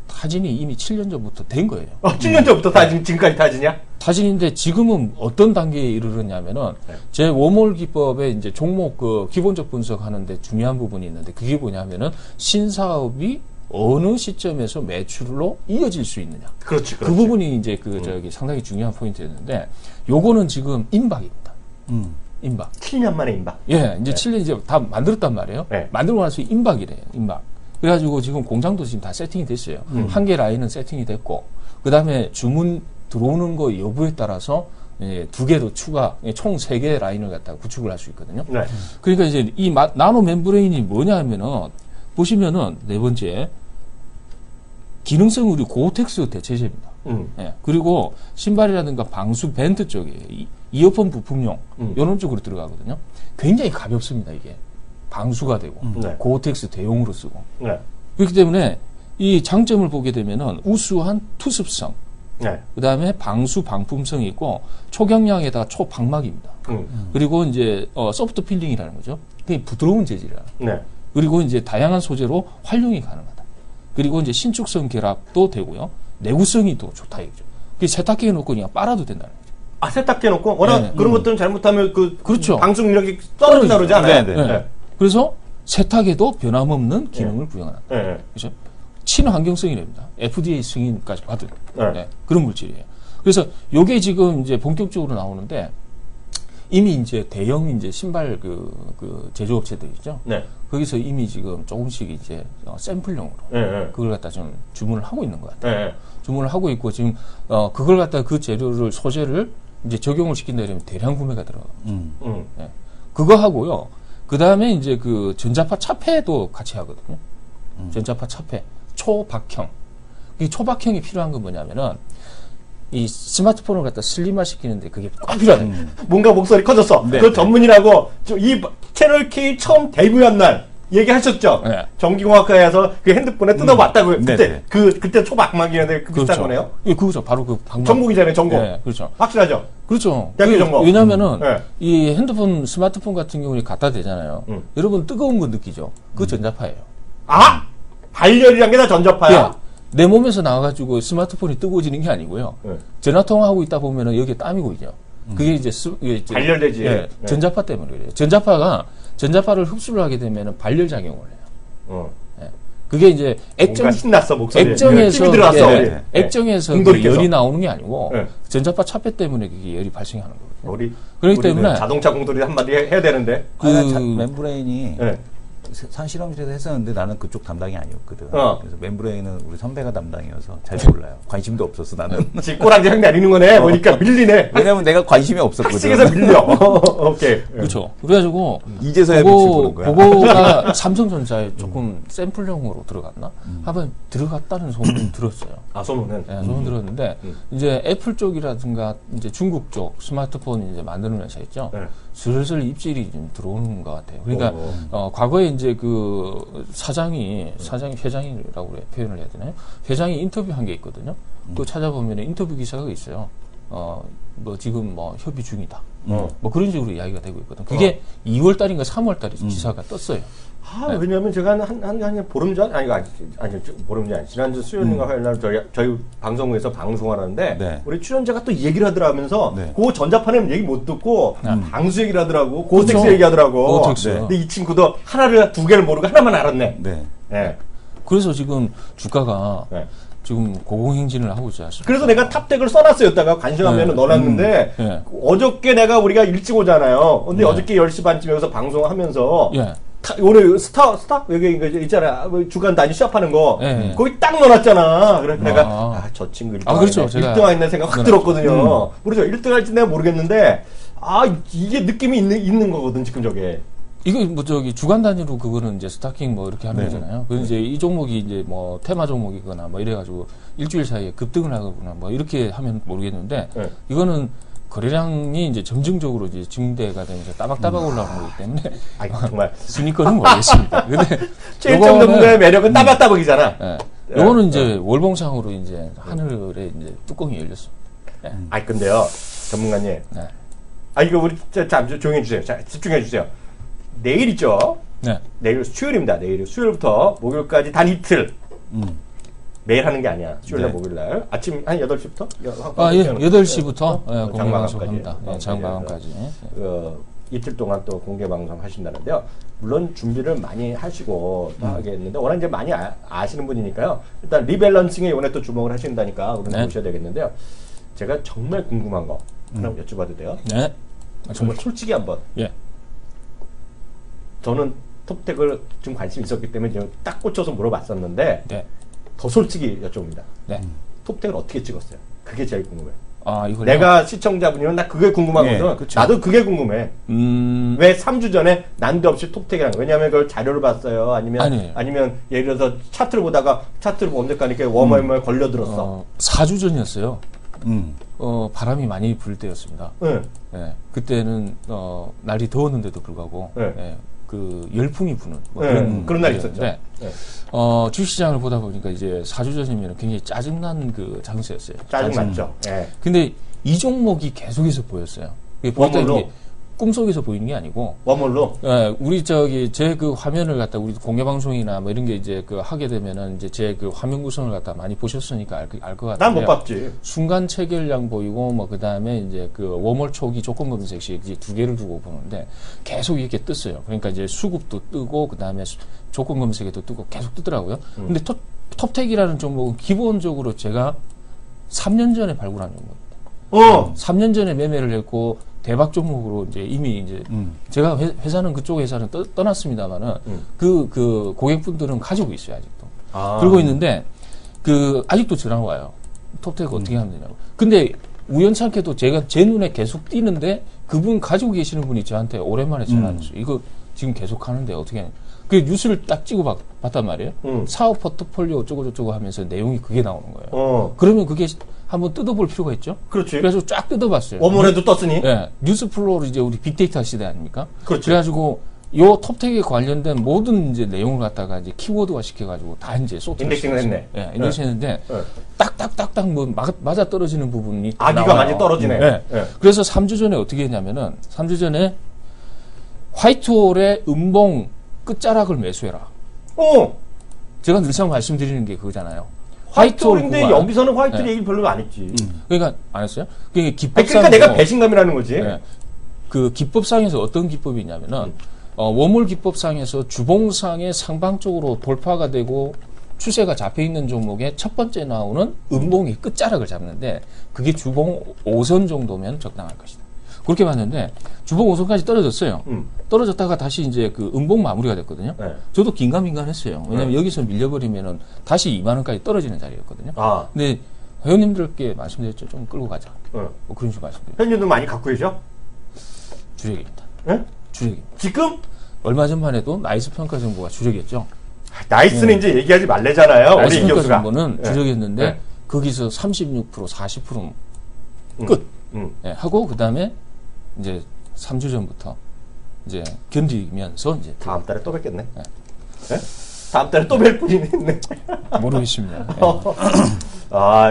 타진이 이미 7년 전부터 된 거예요. 7년 전부터 타진, 지금까지 타진이야? 타진인데 지금은 어떤 단계에 이르렀냐면은 네. 제 웜홀 기법에 이제 종목 기본적 분석하는데 중요한 부분이 있는데 그게 뭐냐면은 신사업이 어느 시점에서 매출로 이어질 수 있느냐. 그렇지, 그 부분이 이제 상당히 중요한 포인트였는데 요거는 지금 임박입니다. 임박. 7년 만에 임박. 예, 이제 7년 이제 다 만들었단 말이에요. 네. 만들고 나서 임박이래요. 임박. 그래가지고 지금 공장도 지금 다 세팅이 됐어요. 한 개 라인은 세팅이 됐고, 그 다음에 주문 들어오는 거 여부에 따라서 두 개도 추가, 총 3개 라인을 갖다가 구축을 할 수 있거든요. 네. 그러니까 이제 이 나노 멤브레인이 뭐냐면은 보시면은 네 번째 기능성 우리 고텍스 대체제입니다. 예. 그리고 신발이라든가 방수 밴드 쪽에 이어폰 부품용 이런 쪽으로 들어가거든요. 굉장히 가볍습니다. 이게 방수가 되고 네. 고어텍스 대용으로 쓰고 네. 그렇기 때문에 이 장점을 보게 되면은 우수한 투습성, 네. 그 다음에 방수 방품성이 있고 초경량에다가 초방막입니다. 그리고 이제 소프트 필링이라는 거죠. 되게 부드러운 재질이라. 네. 그리고 이제 다양한 소재로 활용이 가능하다. 그리고 이제 신축성 결합도 되고요. 내구성이 또 좋다 이거죠. 그 세탁기에 놓고 그냥 빨아도 된다는 거죠. 아, 세탁기에 놓고 워낙 네. 그런 것들은 잘못하면 그렇죠. 방수능력이 떨어진다 그러지 않아요? 네, 네. 그래서 세탁에도 변함없는 기능을 부여한다. 네. 그렇죠? 친환경성이랍니다. FDA 승인까지 받은 네. 그런 물질이에요. 그래서 요게 지금 이제 본격적으로 나오는데 이미 이제 대형 이제 신발 그 제조업체들 있죠. 네. 거기서 이미 지금 조금씩 이제 샘플용으로 네. 네. 그걸 갖다 좀 주문을 하고 있는 것 같아요. 네. 주문을 하고 있고 지금 그걸 갖다 그 재료를 소재를 이제 적용을 시킨다 이러면 대량 구매가 들어가요. 예. 그거 하고요. 그 다음에 이제 그 전자파 차폐도 같이 하거든요. 전자파 차폐 초박형. 이 초박형이 필요한 건 뭐냐면은 이 스마트폰을 갖다 슬림화 시키는데 그게 꼭 필요하다. 뭔가 목소리 커졌어. 네. 그 전문이라고 이 채널 K 처음 데뷔한 날 얘기하셨죠. 네. 전기공학과에서 그 핸드폰에 뜯어봤다고요. 네, 그때 네. 그때 초박막이었는데 그 비슷한 거네요. 예, 그거죠. 바로 그 방법. 전국이잖아요. 전국. 네, 그렇죠. 확실하죠. 그렇죠. 대학교 정보. 왜냐면은 네. 이 핸드폰, 스마트폰 같은 경우에 갖다 대잖아요. 여러분 뜨거운 거 느끼죠? 그거 전자파예요. 아, 발열이란 게 다 전자파야. 예. 내 몸에서 나와가지고 스마트폰이 뜨거워지는 게 아니고요. 네. 전화 통화하고 있다 보면은 여기에 땀이 고이죠. 그게 이제 발열되지. 예, 네. 전자파 때문에 그래요. 전자파를 흡수를 하게 되면은 발열 작용을 해요. 예. 그게 이제 뭔가 신났어 목소리. 액정에서 힘이 들어왔어. 예, 우리. 액정에서 궁돌이 그 깨서. 열이 나오는 게 아니고 네. 전자파 차폐 때문에 그게 열이 발생하는 거거든요. 우리 그렇기 우리는 때문에 자동차 공돌이 한마디 해야 되는데. 멤브레인이 네. 산실험실에서 했었는데 나는 그쪽 담당이 아니었거든. 어. 그래서 멤브레인은 우리 선배가 담당이어서 잘 몰라요. 관심도 없었어 나는. 지금 꼬랑지 향 내리는 거네. 보니까 밀리네. 왜냐면 내가 관심이 없었거든. 학식에서 밀려. 오케이. 그렇죠. 그래가지고 이제서야 빛을 보는 거야. 그거가 삼성전자에 조금 샘플용으로 들어갔나? 한번 들어갔다는 소문 들었어요. 아 소문은. 네, 소문 들었는데 이제 애플 쪽이라든가 이제 중국 쪽 스마트폰 이제 만드는 회사 있죠. 네. 슬슬 입질이 좀 들어오는 것 같아요. 그러니까 과거에 이제 그 회장이라고 그래 표현을 해야 되나요? 회장이 인터뷰한 게 있거든요. 그거 찾아보면 인터뷰 기사가 있어요. 뭐 지금 뭐 협의 중이다. 뭐 그런 식으로 이야기가 되고 있거든. 그게 2월 달인가 3월 달에 기사가 떴어요. 아, 왜냐면 제가 한 보름 전? 아니 보름 전. 지난주 수요일인가 화요일 날 저희 방송국에서 방송을 하는데, 네. 우리 출연자가 또 얘기를 하더라면서, 네. 그 전자파는 얘기 못 듣고, 방수 얘기를 하더라고. 고텍스 그렇죠. 얘기하더라고. 고텍스. 근데 이 친구도 하나를, 두 개를 모르고 하나만 알았네. 네. 예. 그래서 지금 주가가 네. 지금 고공행진을 하고 있지 않습니까? 그래서 내가 탑덱을 써놨어요. 여기다가 관심하면 네. 넣어놨는데, 네. 어저께 우리가 일찍 오잖아요. 근데 어저께 10시 반쯤에 여기서 방송하면서, 예. 오늘 스타 여기 있잖아 주간 단위 시합하는 거 네. 거기 딱 넣어놨잖아. 그래서 내가 저 친구 1등 그렇죠. 하겠네. 제가 1등 하겠네 생각 확 들었거든요. 그렇죠. 1등 할지 내가 모르겠는데 이게 느낌이 있는 거거든 지금 저게. 이거 뭐 저기 주간 단위로 그거는 이제 스타킹 뭐 이렇게 하는 거잖아요. 그래서 이제 이 종목이 이제 뭐 테마 종목이거나 뭐 이래가지고 일주일 사이에 급등을 하거나 뭐 이렇게 하면 모르겠는데 네. 이거는 거래량이 이제 점증적으로 이제 증대가 되면서 따박따박 올라오는 거기 때문에 정말 순위권은 모르겠습니다. 근데 최일정 전문가의 매력은 따박따박이잖아. 예. 요거는 이제 월봉상으로 이제 하늘에 이제 뚜껑이 열렸어. 예. 근데요 전문가님. 네. 이거 우리 잠시 조용히 해주세요. 자 집중해 주세요. 내일 있죠. 네. 내일 수요일입니다. 내일 수요일부터 목요일까지 단 이틀. 매일 하는 게 아니야. 수요일날 네. 목요일날 아침 한 8시부터? 예, 8시부터 공개방송합니다. 장마감까지. 장마감까지. 이틀 동안 또 공개 방송 하신다는데요. 물론 준비를 많이 하시고 또 하겠는데 워낙 이제 많이 아시는 분이니까요. 일단 리밸런싱에 이번에 또 주목을 하신다니까 우리는 네. 보셔야 되겠는데요. 제가 정말 궁금한 거 하나 여쭤봐도 돼요? 네. 정말 솔직히 한번. 예. 저는 톱텍을 좀 관심 있었기 때문에 지금 딱 꽂혀서 물어봤었는데 네. 더 솔직히 여쭤봅니다. 네. 톱텍을 어떻게 찍었어요? 그게 제일 궁금해요. 이걸요? 내가 시청자분이면 나 그게 궁금하거든. 네, 그쵸. 나도 그게 궁금해. 왜 3주 전에 난데없이 톱택이라는 거. 왜냐하면 그걸 자료를 봤어요. 아니에요. 아니면 예를 들어서 차트를 보다가 차트를 검색하니까 웜월머에 걸려들었어. 4주 전이었어요. 음. 바람이 많이 불 때였습니다. 네. 예, 그때는 날이 더웠는데도 불구하고 네. 예, 그 열풍이 부는 뭐 네, 그런 날 날이었는데, 있었죠. 네. 주식시장을 보다 보니까 이제 4주 전이면 굉장히 짜증난 그 장세였어요. 짜증났죠. 예. 근데 이 종목이 계속해서 보였어요. 그게 보였다는 웜홀로? 게 꿈속에서 보이는 게 아니고, 웜월로. 우리 제 그 화면을 갖다 우리 공개 방송이나 뭐 이런 게 이제 그 하게 되면은 이제 제 그 화면 구성을 갖다 많이 보셨으니까 알 것 같아요. 난 못 봤지. 순간 체결량 보이고 뭐 그다음에 이제 그 웜월 초기 조건 검색식 이제 두 개를 두고 보는데 계속 이렇게 떴어요. 그러니까 이제 수급도 뜨고 그다음에 조건 검색에도 뜨고 계속 뜨더라고요. 근데 톱텍이라는 종목은 기본적으로 제가 3년 전에 발굴한 종목입니다. 3년 전에 매매를 했고 대박 종목으로 이제 이미 이제 제가 회사는 그쪽 회사는 떠났습니다만은 그 고객분들은 가지고 있어요 아직도. 그러고 있는데 그 아직도 전화 와요. 톱텍 어떻게 하면 되냐고. 근데 우연찮게도 제가 제 눈에 계속 띄는데 그분 가지고 계시는 분이 저한테 오랜만에 전화했어요. 이거 지금 계속 하는데 어떻게 하냐. 그 뉴스를 딱 찍어 봤단 말이에요. 사업 포트폴리오 어쩌고저쩌고 하면서 내용이 그게 나오는 거예요. 그러면 그게 한번 뜯어볼 필요가 있죠. 그렇지. 그래서 쫙 뜯어봤어요. 웜월에도 떴으니. 네, 뉴스 플로우로 이제 우리 빅데이터 시대 아닙니까? 그렇죠. 그래가지고 요 톱텍에 관련된 모든 이제 내용을 갖다가 이제 키워드화 시켜가지고 다 이제 소트 인덱싱을 했네. 예, 인덱싱 했는데 네. 딱딱딱딱 뭐 맞아 떨어지는 부분이 아기가 나와요. 많이 떨어지네. 네. 네. 그래서 3주 전에 어떻게 했냐면은 3주 전에 화이트홀의 음봉 끝자락을 매수해라. 제가 늘상 말씀드리는 게 그거잖아요. 화이트홀인데 구간. 여기서는 화이트홀 네. 얘기 별로 안 했지. 그러니까 안 했어요? 그게 아니, 기법상 그러니까 내가 배신감이라는 거지. 네. 그 기법상에서 어떤 기법이 있냐면은 웜홀 기법상에서 주봉상의 상방쪽으로 돌파가 되고 추세가 잡혀 있는 종목의 첫 번째 나오는 음봉의 끝자락을 잡는데 그게 주봉 5선 정도면 적당할 것이다. 그렇게 봤는데 주봉 5선까지 떨어졌어요. 떨어졌다가 다시 이제 그 음봉 마무리가 됐거든요. 네. 저도 긴가민가했어요. 왜냐면 여기서 밀려버리면은 다시 2만 원까지 떨어지는 자리였거든요. 근데 회원님들께 말씀드렸죠. 좀 끌고 가자. 뭐 그런 식으로 말씀드렸죠. 현진도 많이 갖고 계셔? 주력입니다. 네? 주력입니다. 지금? 얼마 전만 해도 나이스 평가 정보가 주력이었죠. 나이스는 이제 얘기하지 말래잖아요. 나이스 우리 평가 교수가. 정보는 네. 주력이었는데 네. 거기서 36% 40% 끝. 예, 하고 그다음에 이제 3주 전부터 이제 견디면서 이제 다음 달에 또 뵙겠네. 네. 네? 다음 달에 또 뵐 분이 있네. 모르겠습니다.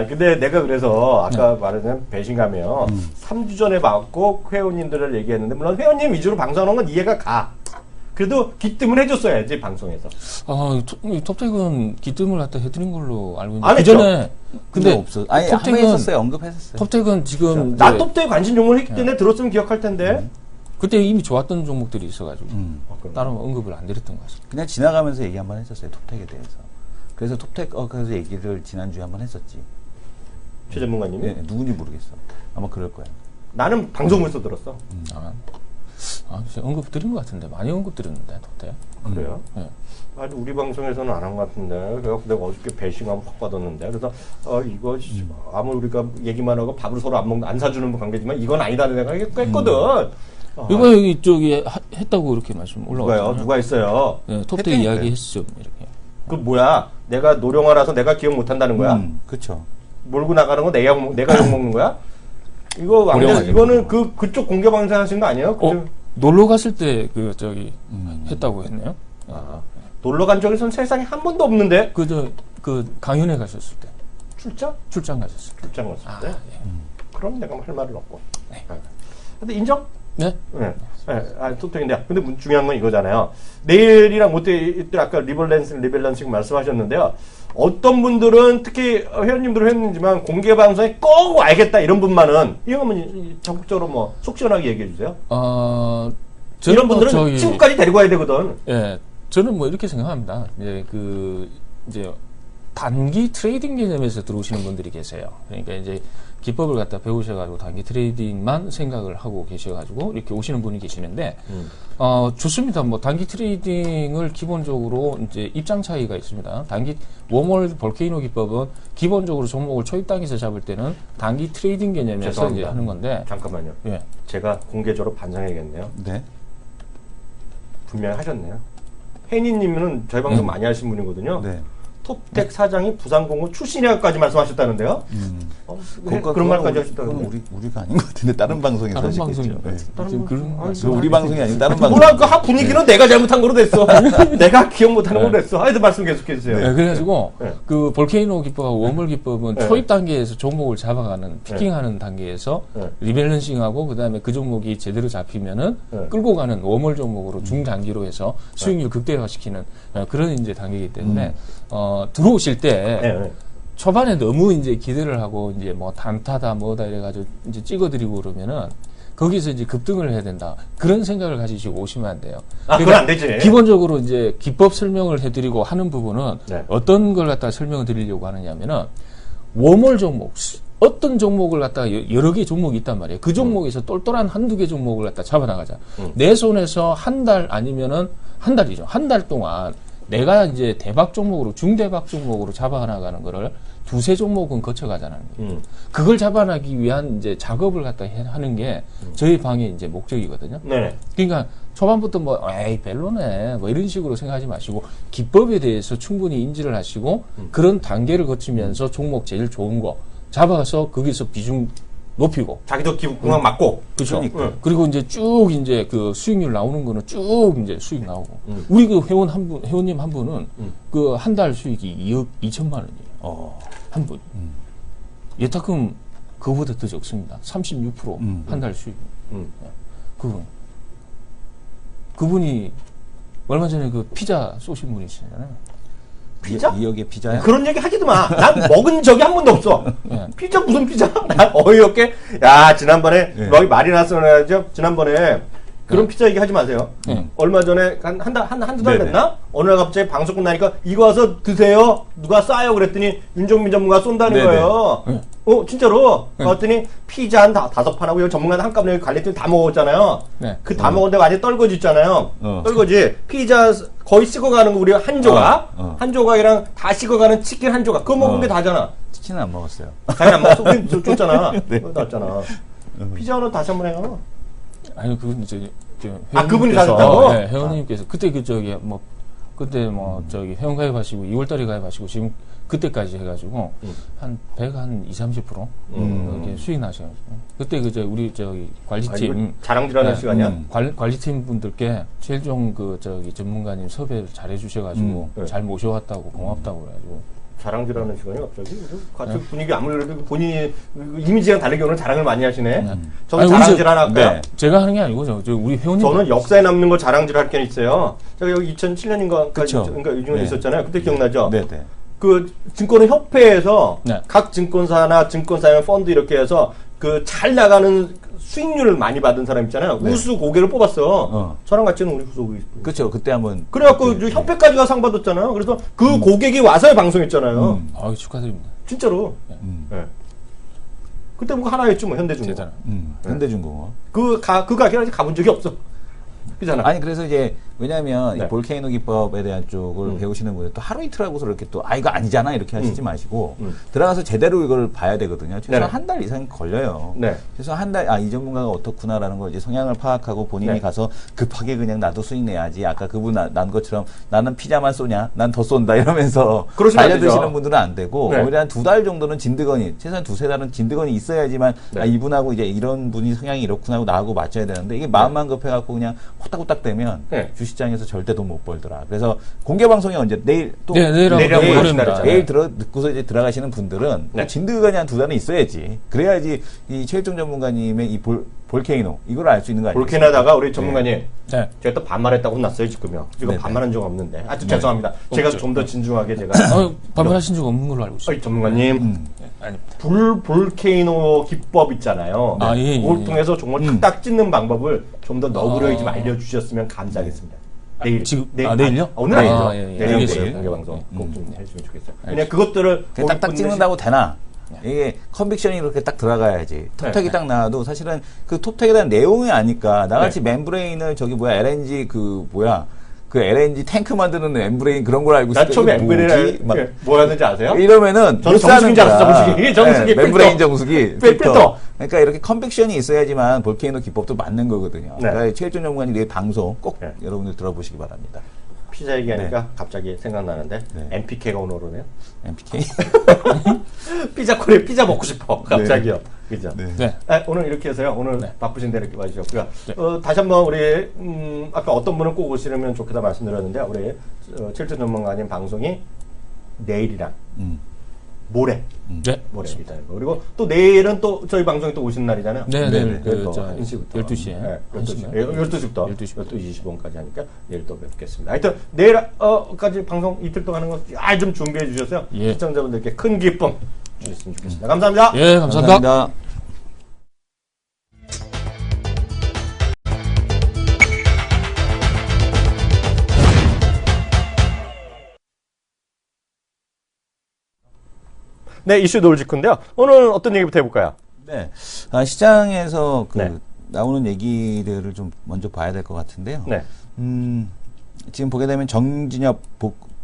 근데 내가 그래서 아까 네. 말했던 배신감이요. 3주 전에 받고 회원님들을 얘기했는데, 물론 회원님 위주로 방송하는 건 이해가 가. 그래도 기뜸을 해줬어야지, 방송에서. 톱텍은 기뜸을 갖다 해드린 걸로 알고 있는데 안 그 했죠? 전에 근데 없어. 아니, 한번 했었어요. 언급했었어요. 톱텍은 지금 나 이제 톱대에 관심 종목을 했기 때문에 들었으면 기억할 텐데. 그때 이미 좋았던 종목들이 있어가지고 그럼. 따로 언급을 안 드렸던 것 같습니다. 그냥 지나가면서 얘기 한번 했었어요. 톱텍에 대해서. 그래서 톱텍, 그래서 얘기를 지난주에 한번 했었지. 최 전문가님이. 네, 누군지 모르겠어. 아마 그럴 거야. 나는 방송에서 들었어. 진짜 언급 드린 것 같은데 많이 언급 드렸는데 톱텍. 그래요? 네. 아주 우리 방송에서는 안 한 것 같은데. 그래서 내가 어저께 배신감 확 받았는데. 그래서, 이거, 아무리 우리가 얘기만 하고 밥을 서로 안 사주는 관계지만 이건 아니다. 내가 했거든. 이거 여기 저기 했다고 이렇게 말씀 누가요? 올라왔잖아요. 누가 했어요? 네, 톱텍 했다니까요. 이야기 했죠 이렇게. 그 뭐야? 내가 노령화라서 내가 기억 못 한다는 거야? 그쵸. 몰고 나가는 거 내가 욕 먹는 거야? 이거 안 돼. 고령화죠. 이거는 그쪽 공개 방송 하신 거 아니에요? 놀러 갔을 때 그 저기 했다고 했네요. 놀러 간 적에선 세상에 한 번도 없는데 그 강연회 가셨을 때 출장 가셨을 때. 출장 갔을 때. 예. 그럼 내가 할 말은 없고. 근데 인정? 네? 네. 톱tek인데. 근데 중요한 건 이거잖아요. 내일이랑 모레 아까 리밸런싱 말씀하셨는데요. 어떤 분들은 특히 회원님들은 했는지만 공개 방송에 꼭 와야겠다 이런 분만은 이런 거면 적극적으로 뭐 속 시원하게 얘기해 주세요. 이런 분들은 친구까지 데리고 와야 되거든. 예, 저는 뭐 이렇게 생각합니다. 이제 단기 트레이딩 개념에서 들어오시는 분들이 계세요. 그러니까 이제 기법을 갖다 배우셔가지고 단기 트레이딩만 생각을 하고 계셔가지고 이렇게 오시는 분이 계시는데 좋습니다. 뭐 단기 트레이딩을 기본적으로 이제 입장 차이가 있습니다. 단기 웜홀 볼케이노 기법은 기본적으로 종목을 초입 단계에서 잡을 때는 단기 트레이딩 개념에서 이제 죄송합니다. 하는 건데. 잠깐만요. 예. 제가 공개적으로 반성해야겠네요. 네. 분명히 하셨네요. 혜니님은 저희 방송 많이 하신 분이거든요. 네. 톱텍 사장이 부산공고 출신이라고까지 말씀하셨다는데요. 그런 말까지 하셨다는데. 그건 우리가 아닌 것 같은데 다른 방송에서 다른 하셨겠죠. 방송인 것 네. 같아요. 지금 그런 그 우리 방송이 아니고 다른 방송. 몰라, 그 분위기는 내가 잘못한 거로 됐어. 내가 기억 못하는 거로 됐어. 하여튼 말씀 계속해 주세요. 네, 그래가지고 네. 그 볼케이노 기법하고 웜홀 기법은 네. 초입 단계에서 종목을 잡아가는 피킹하는 단계에서 네. 리밸런싱하고 그다음에 그 종목이 제대로 잡히면은 네. 끌고 가는 웜홀 종목으로 중단기로 해서 수익률 극대화시키는 그런 이제 단계이기 때문에 들어오실 때 네, 네. 초반에 너무 이제 기대를 하고 이제 뭐 단타다 뭐다 이래가지고 이제 찍어드리고 그러면은 거기서 이제 급등을 해야 된다. 그런 생각을 가지시고 오시면 안 돼요. 그건 안 되지. 기본적으로 이제 기법 설명을 해드리고 하는 부분은 네. 어떤 걸 갖다 설명을 드리려고 하느냐면은 웜홀 종목, 어떤 종목을 갖다가 여러 개 종목이 있단 말이에요. 그 종목에서 똘똘한 한두 개 종목을 갖다 잡아나가자. 내 손에서 한 달 아니면은 한 달이죠. 한 달 동안 내가 이제 대박 종목으로, 중대박 종목으로 잡아나가는 거를 두세 종목은 거쳐가자는 거예요. 그걸 잡아나기 위한 이제 작업을 갖다 하는 게 저희 방의 이제 목적이거든요. 네네. 그러니까 초반부터 뭐, 에이, 별로네. 뭐 이런 식으로 생각하지 마시고, 기법에 대해서 충분히 인지를 하시고, 그런 단계를 거치면서 종목 제일 좋은 거 잡아서 거기서 비중 높이고. 자기도 기분만 맞고. 그렇죠. 응. 그리고 이제 쭉 이제 그 수익률 나오는 거는 쭉 이제 수익 나오고. 우리 그 회원님 한 분은 그 한 달 수익이 2억 2천만 원이에요. 한 분. 예탁금 그거보다 더 적습니다. 36% 한 달 수익. 그분이 얼마 전에 그 피자 쏘신 분이시잖아요. 피자? 2억의 피자야? 그런 얘기 하지도 마. 난 먹은 적이 한 번도 없어. 예. 피자 무슨 피자? 난 어이없게. 야, 지난번에 예. 거기 말이 났어야죠. 지난번에 그런 피자 얘기 하지 마세요. 얼마 전에 한두 달 네네. 됐나? 어느 날 갑자기 방송 끝나니까 이거 와서 드세요. 누가 싸요? 그랬더니 윤종민 전문가 쏜다는 네네. 거예요. 진짜로. 그랬더니 피자 한 5판하고 여기 전문가 한꺼번에 관리팀 다 먹었잖아요. 네. 그 다 먹었는데 완전 떨궈졌잖아요. 떨궈지. 피자 거의 식어가는 거 우리 한 조각. 한 조각이랑 다 식어가는 치킨 한 조각. 그거 먹은 게 다잖아. 치킨은 안 먹었어요. 당연히 안 먹었어. 우리 줬잖아. 그거 났잖아. 피자는 다시 한번 해요. 아니, 그분 이제, 그분이 회원님께서, 사셨다고? 네, 회원님께서, 그때 그때 회원 가입하시고, 2월달에 가입하시고, 지금 그때까지 해가지고, 한 120, 30% 이렇게 수익 나셔가지고. 그때 우리 관리팀. 자랑질하는 네, 시간이야? 관리팀 분들께 최종 전문가님 섭외 잘 해주셔가지고, 잘 모셔왔다고, 고맙다고 그래가지고. 자랑질하는 시간이 갑자기 같이 분위기 아무래도 본인이 이미지랑 다르게 오늘 자랑을 많이 하시네. 저는 아니, 자랑질 하나 할까요? 네. 제가 하는 게 아니고, 우리 회원님. 저는 역사에 남는 거 자랑질 할 게 있어요. 제가 여기 2007년인가 그쵸. 그러니까 유중에 네. 있었잖아요. 그때 기억나죠? 네네. 그 증권협회에서 네. 각 증권사나 증권사나 펀드 이렇게 해서 그 잘 나가는 수익률을 많이 받은 사람 있잖아요. 네. 우수 고객을 뽑았어. 저랑 같이는 우리 우수 고객. 그렇죠. 그때 한번. 그래갖고 협회까지 가 상 받았잖아요. 그래서 그 고객이 와서 방송했잖아요. 아유, 축하드립니다. 진짜로. 네. 그때 뭐 하나였지 뭐 현대중공업. 대단한. 현대중공업. 그 가게를 아직 가본 적이 없어. 그잖아. 아니 그래서 이제 왜냐하면 네. 이 볼케이노 기법에 대한 쪽을 배우시는 분들 또 하루 이틀 하고서 이렇게 또 이거 아니잖아 이렇게 하시지 마시고 들어가서 제대로 이걸 봐야 되거든요. 최소한 네네. 한 달 이상 걸려요. 네. 최소한 한 달 이 전문가가 어떻구나라는 걸 이제 성향을 파악하고 본인이 네. 가서 급하게 그냥 나도 수익 내야지. 아까 그분 난 것처럼 나는 피자만 쏘냐? 난 더 쏜다 이러면서 그러시면 안 달려드시는 되죠. 분들은 안 되고 네. 오히려 한 2달 정도는 진드건이 최소한 2-3달은 진드건이 있어야지만 네. 이분하고 이제 이런 분이 성향이 이렇구나 하고 나하고 맞춰야 되는데 이게 마음만 급해갖고 그냥 호딱호딱 되면 네. 주식장에서 절대 돈 못 벌더라. 그래서 공개 방송이 언제 내일 또 네, 내일 내일 하고 하고 모레입니다. 그랬잖아요. 내일 듣고서 이제 들어가시는 분들은 네. 진드건이 한 2달은 있어야지. 그래야지 이 최일종 전문가님의 이 볼케이노 이걸 알 수 있는 거 아니에요? 볼케나다가 우리 전문가님 네. 제가 또 반말했다고 혼났어요 지금요. 지금 네네. 반말한 적 없는데. 죄송합니다. 제가 좀 더 진중하게 제가. 반말하신 적 없는 걸로 알고 있어요. 전문가님. 아닙니다. 볼케이노 기법 있잖아요. 아, 예, 그걸 예. 통해서 정말 탁탁 찢는 방법을 좀 더 너그러이 좀 알려주셨으면 감사하겠습니다. 내일. 내일요? 오늘 아, 아니죠. 예, 예. 내일 알겠습니다. 공개 방송 꼭 좀 해주시면 좋겠어요. 그냥 그것들을 딱딱 찍는다고 되나? 이게 컨빅션이 이렇게 딱 들어가야지. 톱택이 네. 딱 나와도 사실은 그 톱택에 대한 내용이 아니까 나같이 멤브레인을 저기 LNG 그 LNG 탱크 만드는 멤브레인 그런 걸 알고 있을 난 처음에 엠브레인이 뭐였는지 아세요? 이러면은 저는 못 사는 정수기인 줄 알았어, 거야. 정수기. 정수기 멤브레인 필터. 정수기 필터. 그러니까 이렇게 컨빅션이 있어야지만 볼케이노 기법도 맞는 거거든요. 네. 그러니까 최일준 전문가님 내 방송 꼭 네. 여러분들 들어보시기 바랍니다. 피자 얘기하니까 갑자기 생각나는데 MPK가 오늘 오네요. MPK. 피자콜에 피자 먹고 싶어. 갑자기요. 그죠? 네. 네. 오늘 이렇게 해서요. 오늘 네. 바쁘신데 이렇게 와주셨고요. 네. 다시 한번 우리 아까 어떤 분은 꼭 오시려면 좋겠다 말씀드렸는데 우리 칠천 전문가님 방송이 내일이랑 모레 네. 모레입니다. 그리고 또 내일은 또 저희 방송에 또 오시는 날이잖아요. 네, 네. 그, 또 저, 1시부터 12시에. 네, 1시면. 12시부터 12시. 12시 20분까지 하니까 내일 또 뵙겠습니다. 하여튼 내일까지 방송 이틀 동안 하는 거 좀 준비해 주셔서요. 예. 시청자분들께 큰 기쁨 주셨으면 좋겠습니다. 감사합니다. 예, 감사합니다. 감사합니다. 네, 이슈 노을직구인데요. 오늘 어떤 얘기부터 해볼까요? 네. 시장에서 네. 나오는 얘기들을 좀 먼저 봐야 될 것 같은데요. 네. 지금 보게 되면 정진엽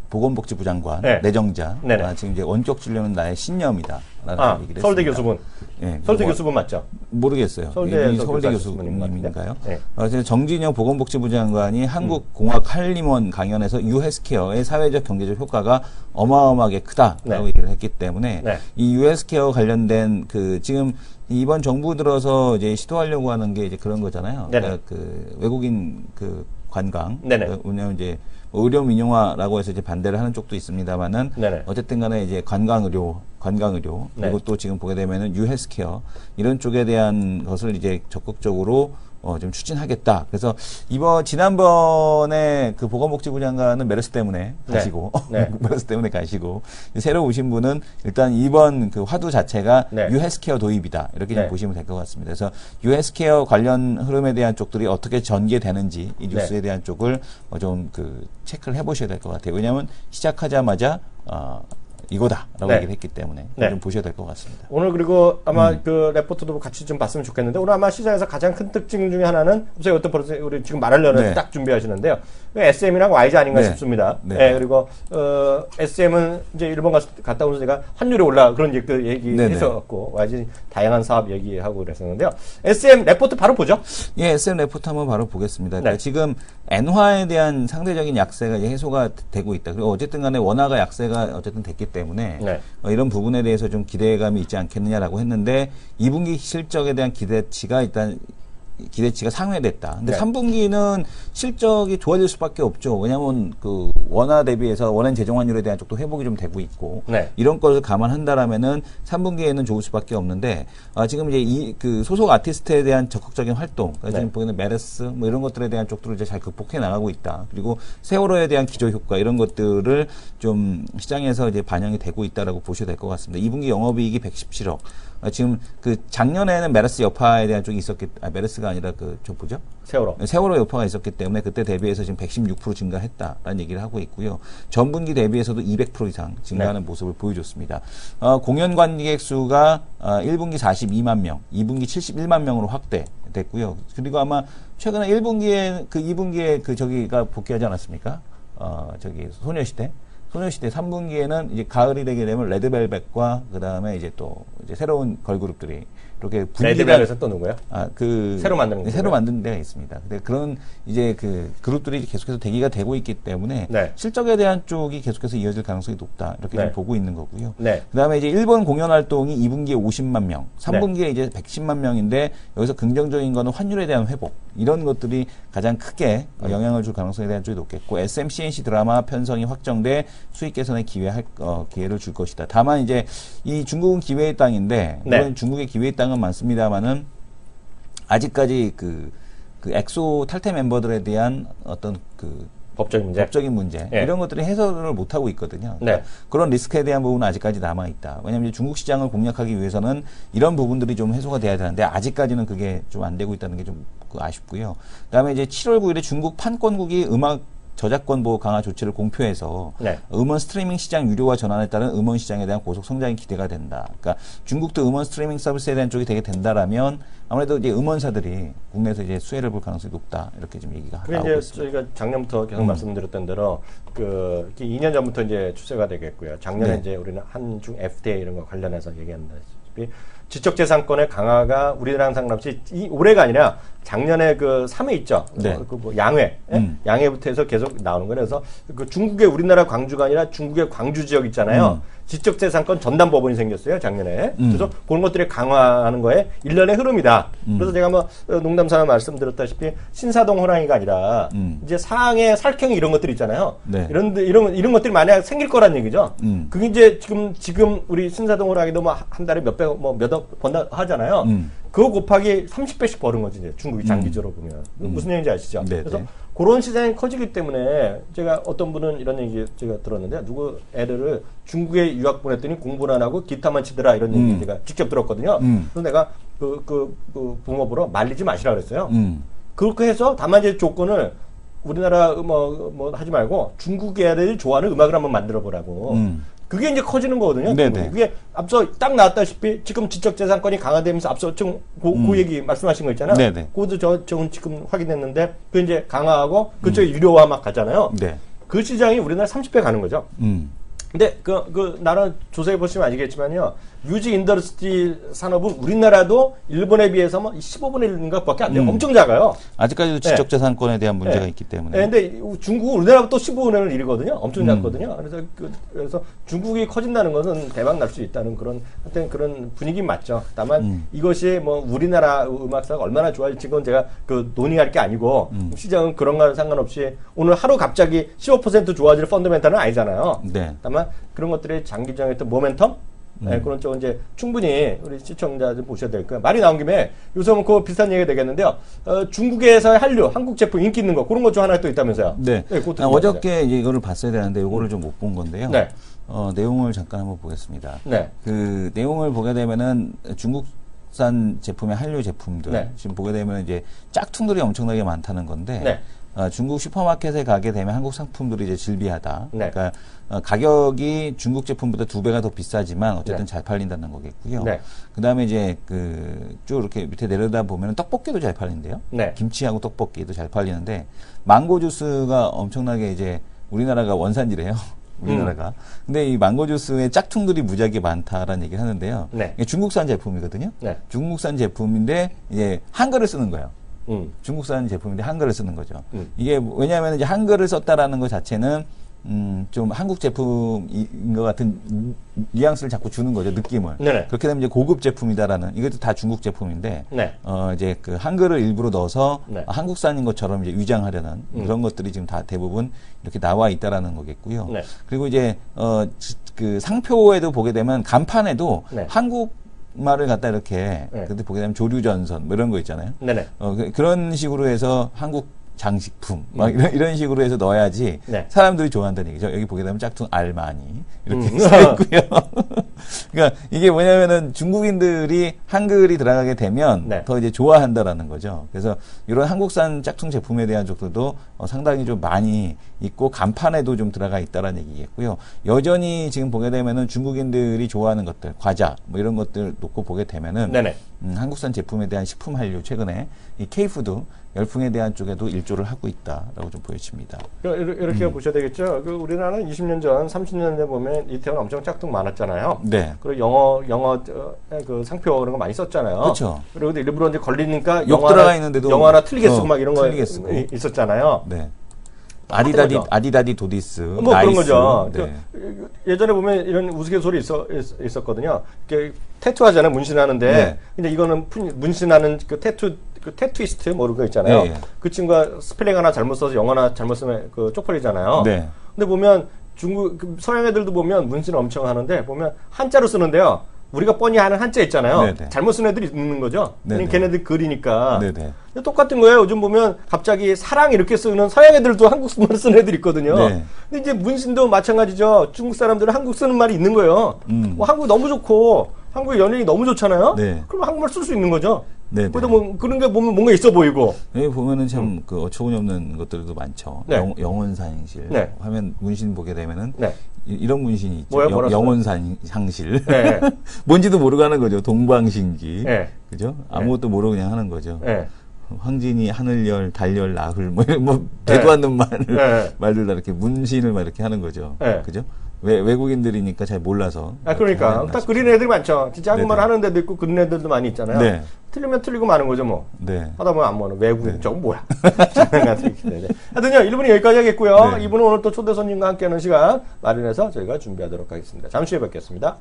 보건복지부 장관 네. 내정자 네네. 지금 이제 원격 진료는 나의 신념이다라는 얘기를 서울대 했습니다. 교수분. 예, 서울대 뭐, 교수분 맞죠? 모르겠어요. 서울대 이분이 서울대 교수님인 것 같은데. 교수님인가요? 네. 그래서 정진영 보건복지부 장관이 한국공학한림원 강연에서 유헬스케어의 사회적 경제적 효과가 어마어마하게 크다라고 네. 얘기를 했기 때문에 네. 이 유헬스케어 관련된 지금 이번 정부 들어서 이제 시도하려고 하는 게 이제 그런 거잖아요. 네네. 그러니까 외국인 관광. 네네. 왜냐면 이제 의료 민영화라고 해서 이제 반대를 하는 쪽도 있습니다만은 네네. 어쨌든 간에 이제 관광의료 네. 그리고 또 지금 보게 되면은 유헬스케어 이런 쪽에 대한 것을 이제 적극적으로 좀 추진하겠다. 그래서 지난번에 그 보건복지부 장관은 메르스 때문에 가시고, 네. 메르스 때문에 가시고, 새로 오신 분은 일단 이번 그 화두 자체가 네. 유헬스케어 도입이다. 이렇게 좀 네. 보시면 될 것 같습니다. 그래서 유헬스케어 관련 흐름에 대한 쪽들이 어떻게 전개되는지 이 뉴스에 네. 대한 쪽을 좀 체크를 해보셔야 될 것 같아요. 왜냐하면 시작하자마자 이거다라고 네. 얘기를 했기 때문에 네. 좀 보셔야 될 것 같습니다. 오늘 그리고 아마 그 레포트도 같이 좀 봤으면 좋겠는데 오늘 아마 시장에서 가장 큰 특징 중에 하나는 저희 어떤 버릇 우리 지금 말하려는 네. 딱 준비하시는데요. SM이랑 YG 아닌가 네. 싶습니다. 네. 네, 그리고 SM은 이제 일본 갔다 오면서 제가 환율이 올라 그런 얘기했었고 YG 다양한 사업 얘기하고 그랬었는데요. SM 레포트 바로 보죠. 예, SM 레포트 한번 바로 보겠습니다. 네. 그러니까 지금 엔화에 대한 상대적인 약세가 이제 해소가 되고 있다. 그리고 어쨌든 간에 원화가 약세가 어쨌든 됐기 때문에 네. 이런 부분에 대해서 좀 기대감이 있지 않겠느냐라고 했는데 2분기 실적에 대한 기대치가 상회됐다. 근데 네. 3분기는 실적이 좋아질 수밖에 없죠. 왜냐하면 그 원화 대비해서 원화인 재정 환율에 대한 쪽도 회복이 좀 되고 있고 네. 이런 것을 감안한다라면은 3분기에는 좋을 수밖에 없는데 지금 이제 그 소속 아티스트에 대한 적극적인 활동, 그러니까 네. 지금 보이는 메르스 뭐 이런 것들에 대한 쪽들을 이제 잘 극복해 나가고 있다. 그리고 세월호에 대한 기저 효과 이런 것들을 좀 시장에서 이제 반영이 되고 있다라고 보셔야 될 것 같습니다. 2분기 영업이익이 117억. 지금 그 작년에는 메르스 여파에 대한 쪽이 메르스가 아니라 뭐죠? 세월호 여파가 있었기 때문에 그때 대비해서 지금 116% 증가했다라는 얘기를 하고 있고요. 전분기 대비해서도 200% 이상 증가하는 네. 모습을 보여줬습니다. 공연 관객 수가 1분기 42만 명, 2분기 71만 명으로 확대됐고요. 그리고 아마 최근에 2분기에 저기가 복귀하지 않았습니까? 소녀시대 3분기에는 이제 가을이 되게 되면 레드벨벳과 그 다음에 이제 새로운 걸그룹들이 이렇게 레드벨벳에서 또 누구요? 새로 만드는 새로 만든 데가 있습니다. 근데 그런 이제 그 그룹들이 계속해서 대기가 되고 있기 때문에 네. 실적에 대한 쪽이 계속해서 이어질 가능성이 높다 이렇게 네. 좀 보고 있는 거고요. 네. 그다음에 이제 일본 공연 활동이 2분기에 50만 명, 3분기에 이제 110만 명인데 여기서 긍정적인 거는 환율에 대한 회복 이런 것들이 가장 크게 영향을 줄 가능성에 대한 쪽이 높겠고 SM, CNC 드라마 편성이 확정돼 수익 개선에 기회를 줄 것이다. 다만 이제 이 중국은 기회의 땅인데 네. 물론 중국의 기회의 땅은 많습니다만은 아직까지 그 엑소 탈퇴 멤버들에 대한 어떤 법적인 문제 네. 이런 것들이 해소를 못 하고 있거든요. 네. 그런 리스크에 대한 부분은 아직까지 남아 있다. 왜냐하면 중국 시장을 공략하기 위해서는 이런 부분들이 좀 해소가 돼야 되는데 아직까지는 그게 좀 안 되고 있다는 게 좀 아쉽고요. 그다음에 이제 7월 9일에 중국 판권국이 음악 저작권 보호 강화 조치를 공표해서 네. 음원 스트리밍 시장 유료화 전환에 따른 음원 시장에 대한 고속 성장이 기대가 된다. 그러니까 중국도 음원 스트리밍 서비스에 대한 쪽이 되게 된다라면 아무래도 이제 음원사들이 국내에서 이제 수혜를 볼 가능성이 높다. 이렇게 좀 얘기가 그게 나오고 이제 있습니다. 저희가 작년부터 계속 말씀드렸던 대로 그 2년 전부터 이제 추세가 되겠고요. 작년에 네. 이제 우리는 한중 FTA 이런 거 관련해서 얘기한다시피 지적재산권의 강화가 우리나라랑 상관없이 올해가 아니라 작년에 그 3회 있죠. 네. 그 뭐 양회, 양회부터 해서 계속 나오는 거예요. 그래서 그 중국의 우리나라 광주가 아니라 중국의 광주 지역 있잖아요. 지적재산권 전담 법원이 생겼어요, 작년에. 그래서 그런 것들이 강화하는 거에 일련의 흐름이다. 그래서 제가 뭐 농담삼아 말씀드렸다시피 신사동 호랑이가 아니라 이제 상해 살쾡이 이런 것들 있잖아요. 네. 이런 것들이 만약 생길 거란 얘기죠. 그게 이제 지금 우리 신사동 호랑이도 뭐 한 달에 몇억 번다 하잖아요. 그거 곱하기 30배씩 버는 거지, 이제 중국이 장기적으로 보면. 무슨 얘기인지 아시죠? 네네. 그래서 그런 시장이 커지기 때문에 제가 어떤 분은 이런 얘기 제가 들었는데 누구 애들을 중국에 유학 보냈더니 공부를 안 하고 기타만 치더라 이런 얘기 제가 직접 들었거든요. 그래서 내가 그 부모부로 말리지 마시라 그랬어요. 그렇게 해서 다만 이제 조건을 우리나라 뭐 하지 말고 중국 애들이 좋아하는 음악을 한번 만들어 보라고. 그게 이제 커지는 거거든요. 네네. 그게 앞서 딱 나왔다시피 지금 지적재산권이 강화되면서 앞서 지금 그 얘기 말씀하신 거 있잖아요. 네네. 그것도 저는 지금 확인했는데 그 이제 강화하고 그쪽에 유료화 막 가잖아요. 네. 그 시장이 우리나라 30배 가는 거죠. 근데 나라 조사해 보시면 아시겠지만요. 뮤직 인더스트리 산업은 우리나라도 일본에 비해서 뭐 15분의 1인가 밖에 안 돼요. 엄청 작아요. 아직까지도 지적재산권에 대한 문제가 네. 있기 때문에. 네, 근데 중국은 우리나라보다 또 15분의 1이거든요. 엄청 작거든요. 그래서 중국이 커진다는 것은 대박 날 수 있다는 하여튼 그런 분위기 맞죠. 다만 이것이 뭐 우리나라 음악사가 얼마나 좋아질지 건 제가 논의할 게 아니고 시장은 그런 거랑 상관없이 오늘 하루 갑자기 15% 좋아질 펀더멘탈은 아니잖아요. 네. 다만 그런 것들이 장기적인 어떤 모멘텀 네, 그런 쪽은 이제 충분히 우리 시청자 좀 보셔야 될 거예요. 말이 나온 김에 요즘은 그거 비슷한 얘기가 되겠는데요. 중국에서의 한류, 한국 제품 인기 있는 거 그런 것 중 하나 또 있다면서요. 네. 그것도 좀 어저께 이제 이거를 봤어야 되는데 이거를 좀 못 본 건데요. 네. 내용을 잠깐 한번 보겠습니다. 네. 그 내용을 보게 되면은 중국산 제품의 한류 제품들 네. 지금 보게 되면 이제 짝퉁들이 엄청나게 많다는 건데 네. 중국 슈퍼마켓에 가게 되면 한국 상품들이 이제 질비하다. 네. 그러니까 가격이 중국 제품보다 2배가 더 비싸지만 어쨌든 네. 잘 팔린다는 거겠고요. 네. 그다음에 이제 쭉 이렇게 밑에 내려다 보면 떡볶이도 잘 팔린대요. 네. 김치하고 떡볶이도 잘 팔리는데 망고 주스가 엄청나게 이제 우리나라가 원산지래요. 우리나라가. 근데 이 망고 주스의 짝퉁들이 무지하게 많다라는 얘기를 하는데요. 네. 이게 중국산 제품이거든요. 네. 중국산 제품인데 이제 한글을 쓰는 거예요. 중국산 제품인데 한글을 쓰는 거죠. 이게 왜냐하면 이제 한글을 썼다라는 것 자체는 좀 한국 제품인 것 같은 뉘앙스를 자꾸 주는 거죠, 느낌을. 네네. 그렇게 되면 이제 고급 제품이다라는, 이것도 다 중국 제품인데, 네. 이제 그 한글을 일부러 넣어서 네. 한국산인 것처럼 이제 위장하려는 그런 것들이 지금 다 대부분 이렇게 나와 있다라는 거겠고요. 네. 그리고 이제, 그 상표에도 보게 되면 간판에도 네. 한국 말을 갖다 이렇게, 네. 그때 보게 되면 조류전선 뭐 이런 거 있잖아요. 네네. 그런 식으로 해서 한국 장식품 막 이런 식으로 해서 넣어야지 네. 사람들이 좋아한다는 얘기죠. 여기 보게 되면 짝퉁 알마니 이렇게 써 있고요. 그러니까 이게 뭐냐면은 중국인들이 한글이 들어가게 되면 네. 더 이제 좋아한다라는 거죠. 그래서 이런 한국산 짝퉁 제품에 대한 쪽들도 상당히 좀 많이 있고 간판에도 좀 들어가 있다라는 얘기겠고요. 여전히 지금 보게 되면은 중국인들이 좋아하는 것들, 과자 뭐 이런 것들 놓고 보게 되면은 네네. 한국산 제품에 대한 식품 한류 최근에 이 K푸드 열풍에 대한 쪽에도 일조를 하고 있다라고 좀 보여집니다. 이렇게 보셔야 되겠죠. 우리나라는 20년 전, 30년 전 보면 이태원 엄청 짝퉁 많았잖아요. 네. 그리고 영어 그 상표 그런 거 많이 썼잖아요. 그렇죠. 그리고 일부러 이제 걸리니까 욕 들어가 있는데도 영어 하나 틀리게 쓰고 막 이런 거 틀리게 쓰고. 있었잖아요. 네. 거죠. 아디다디 도디스. 뭐 나이스. 그런 거죠. 네. 예전에 보면 이런 우스갯소리 있었거든요. 태투 하잖아요. 문신하는데. 네. 근데 이거는 문신하는 그 태투이스트 모르는 거 있잖아요. 네. 그 친구가 스펠링 하나 잘못 써서 영어 하나 잘못 쓰면 쪽팔리잖아요. 네. 근데 보면 서양 애들도 보면 문신 엄청 하는데 보면 한자로 쓰는데요. 우리가 뻔히 하는 한자 있잖아요. 네네. 잘못 쓴 애들이 있는 거죠. 네네. 걔네들 글이니까. 네네. 근데 똑같은 거예요. 요즘 보면 갑자기 사랑 이렇게 쓰는 서양 애들도 한국말 쓰는 애들이 있거든요. 네. 근데 이제 문신도 마찬가지죠. 중국 사람들은 한국 쓰는 말이 있는 거예요. 한국 너무 좋고 한국의 연예인이 너무 좋잖아요. 네. 그럼 한국말 쓸 수 있는 거죠. 네. 그래도 뭐 그런 게 보면 뭔가 있어 보이고. 여기 보면은 참 그 어처구니 없는 것들도 많죠. 네. 영혼상실. 네. 화면 문신 보게 되면은 네. 이런 문신이 있죠. 뭐야, 뭐라 써요? 영혼상실. 네. 뭔지도 모르고 하는 거죠. 동방신기. 네. 그죠? 아무것도 모르고 그냥 하는 거죠. 네. 황진이 하늘열, 달열, 나흘 뭐 되도 않는 네. 말들 다 이렇게 문신을 막 이렇게 하는 거죠. 네. 그죠? 외국인들이니까 잘 몰라서. 아, 그렇게 그러니까. 하나 딱 싶어요. 그리는 애들이 많죠. 진짜 한국말 네네. 하는 데도 있고, 그런 애들도 많이 있잖아요. 네. 틀리면 틀리고 마는 거죠, 뭐. 네. 하다 보면 안 먹는 외국인. 저건 뭐야. 장난 같은 게. 하여튼요, 1부는 여기까지 하겠고요. 네. 2부는 오늘 또 초대 손님과 함께하는 시간 마련해서 저희가 준비하도록 하겠습니다. 잠시 후에 뵙겠습니다.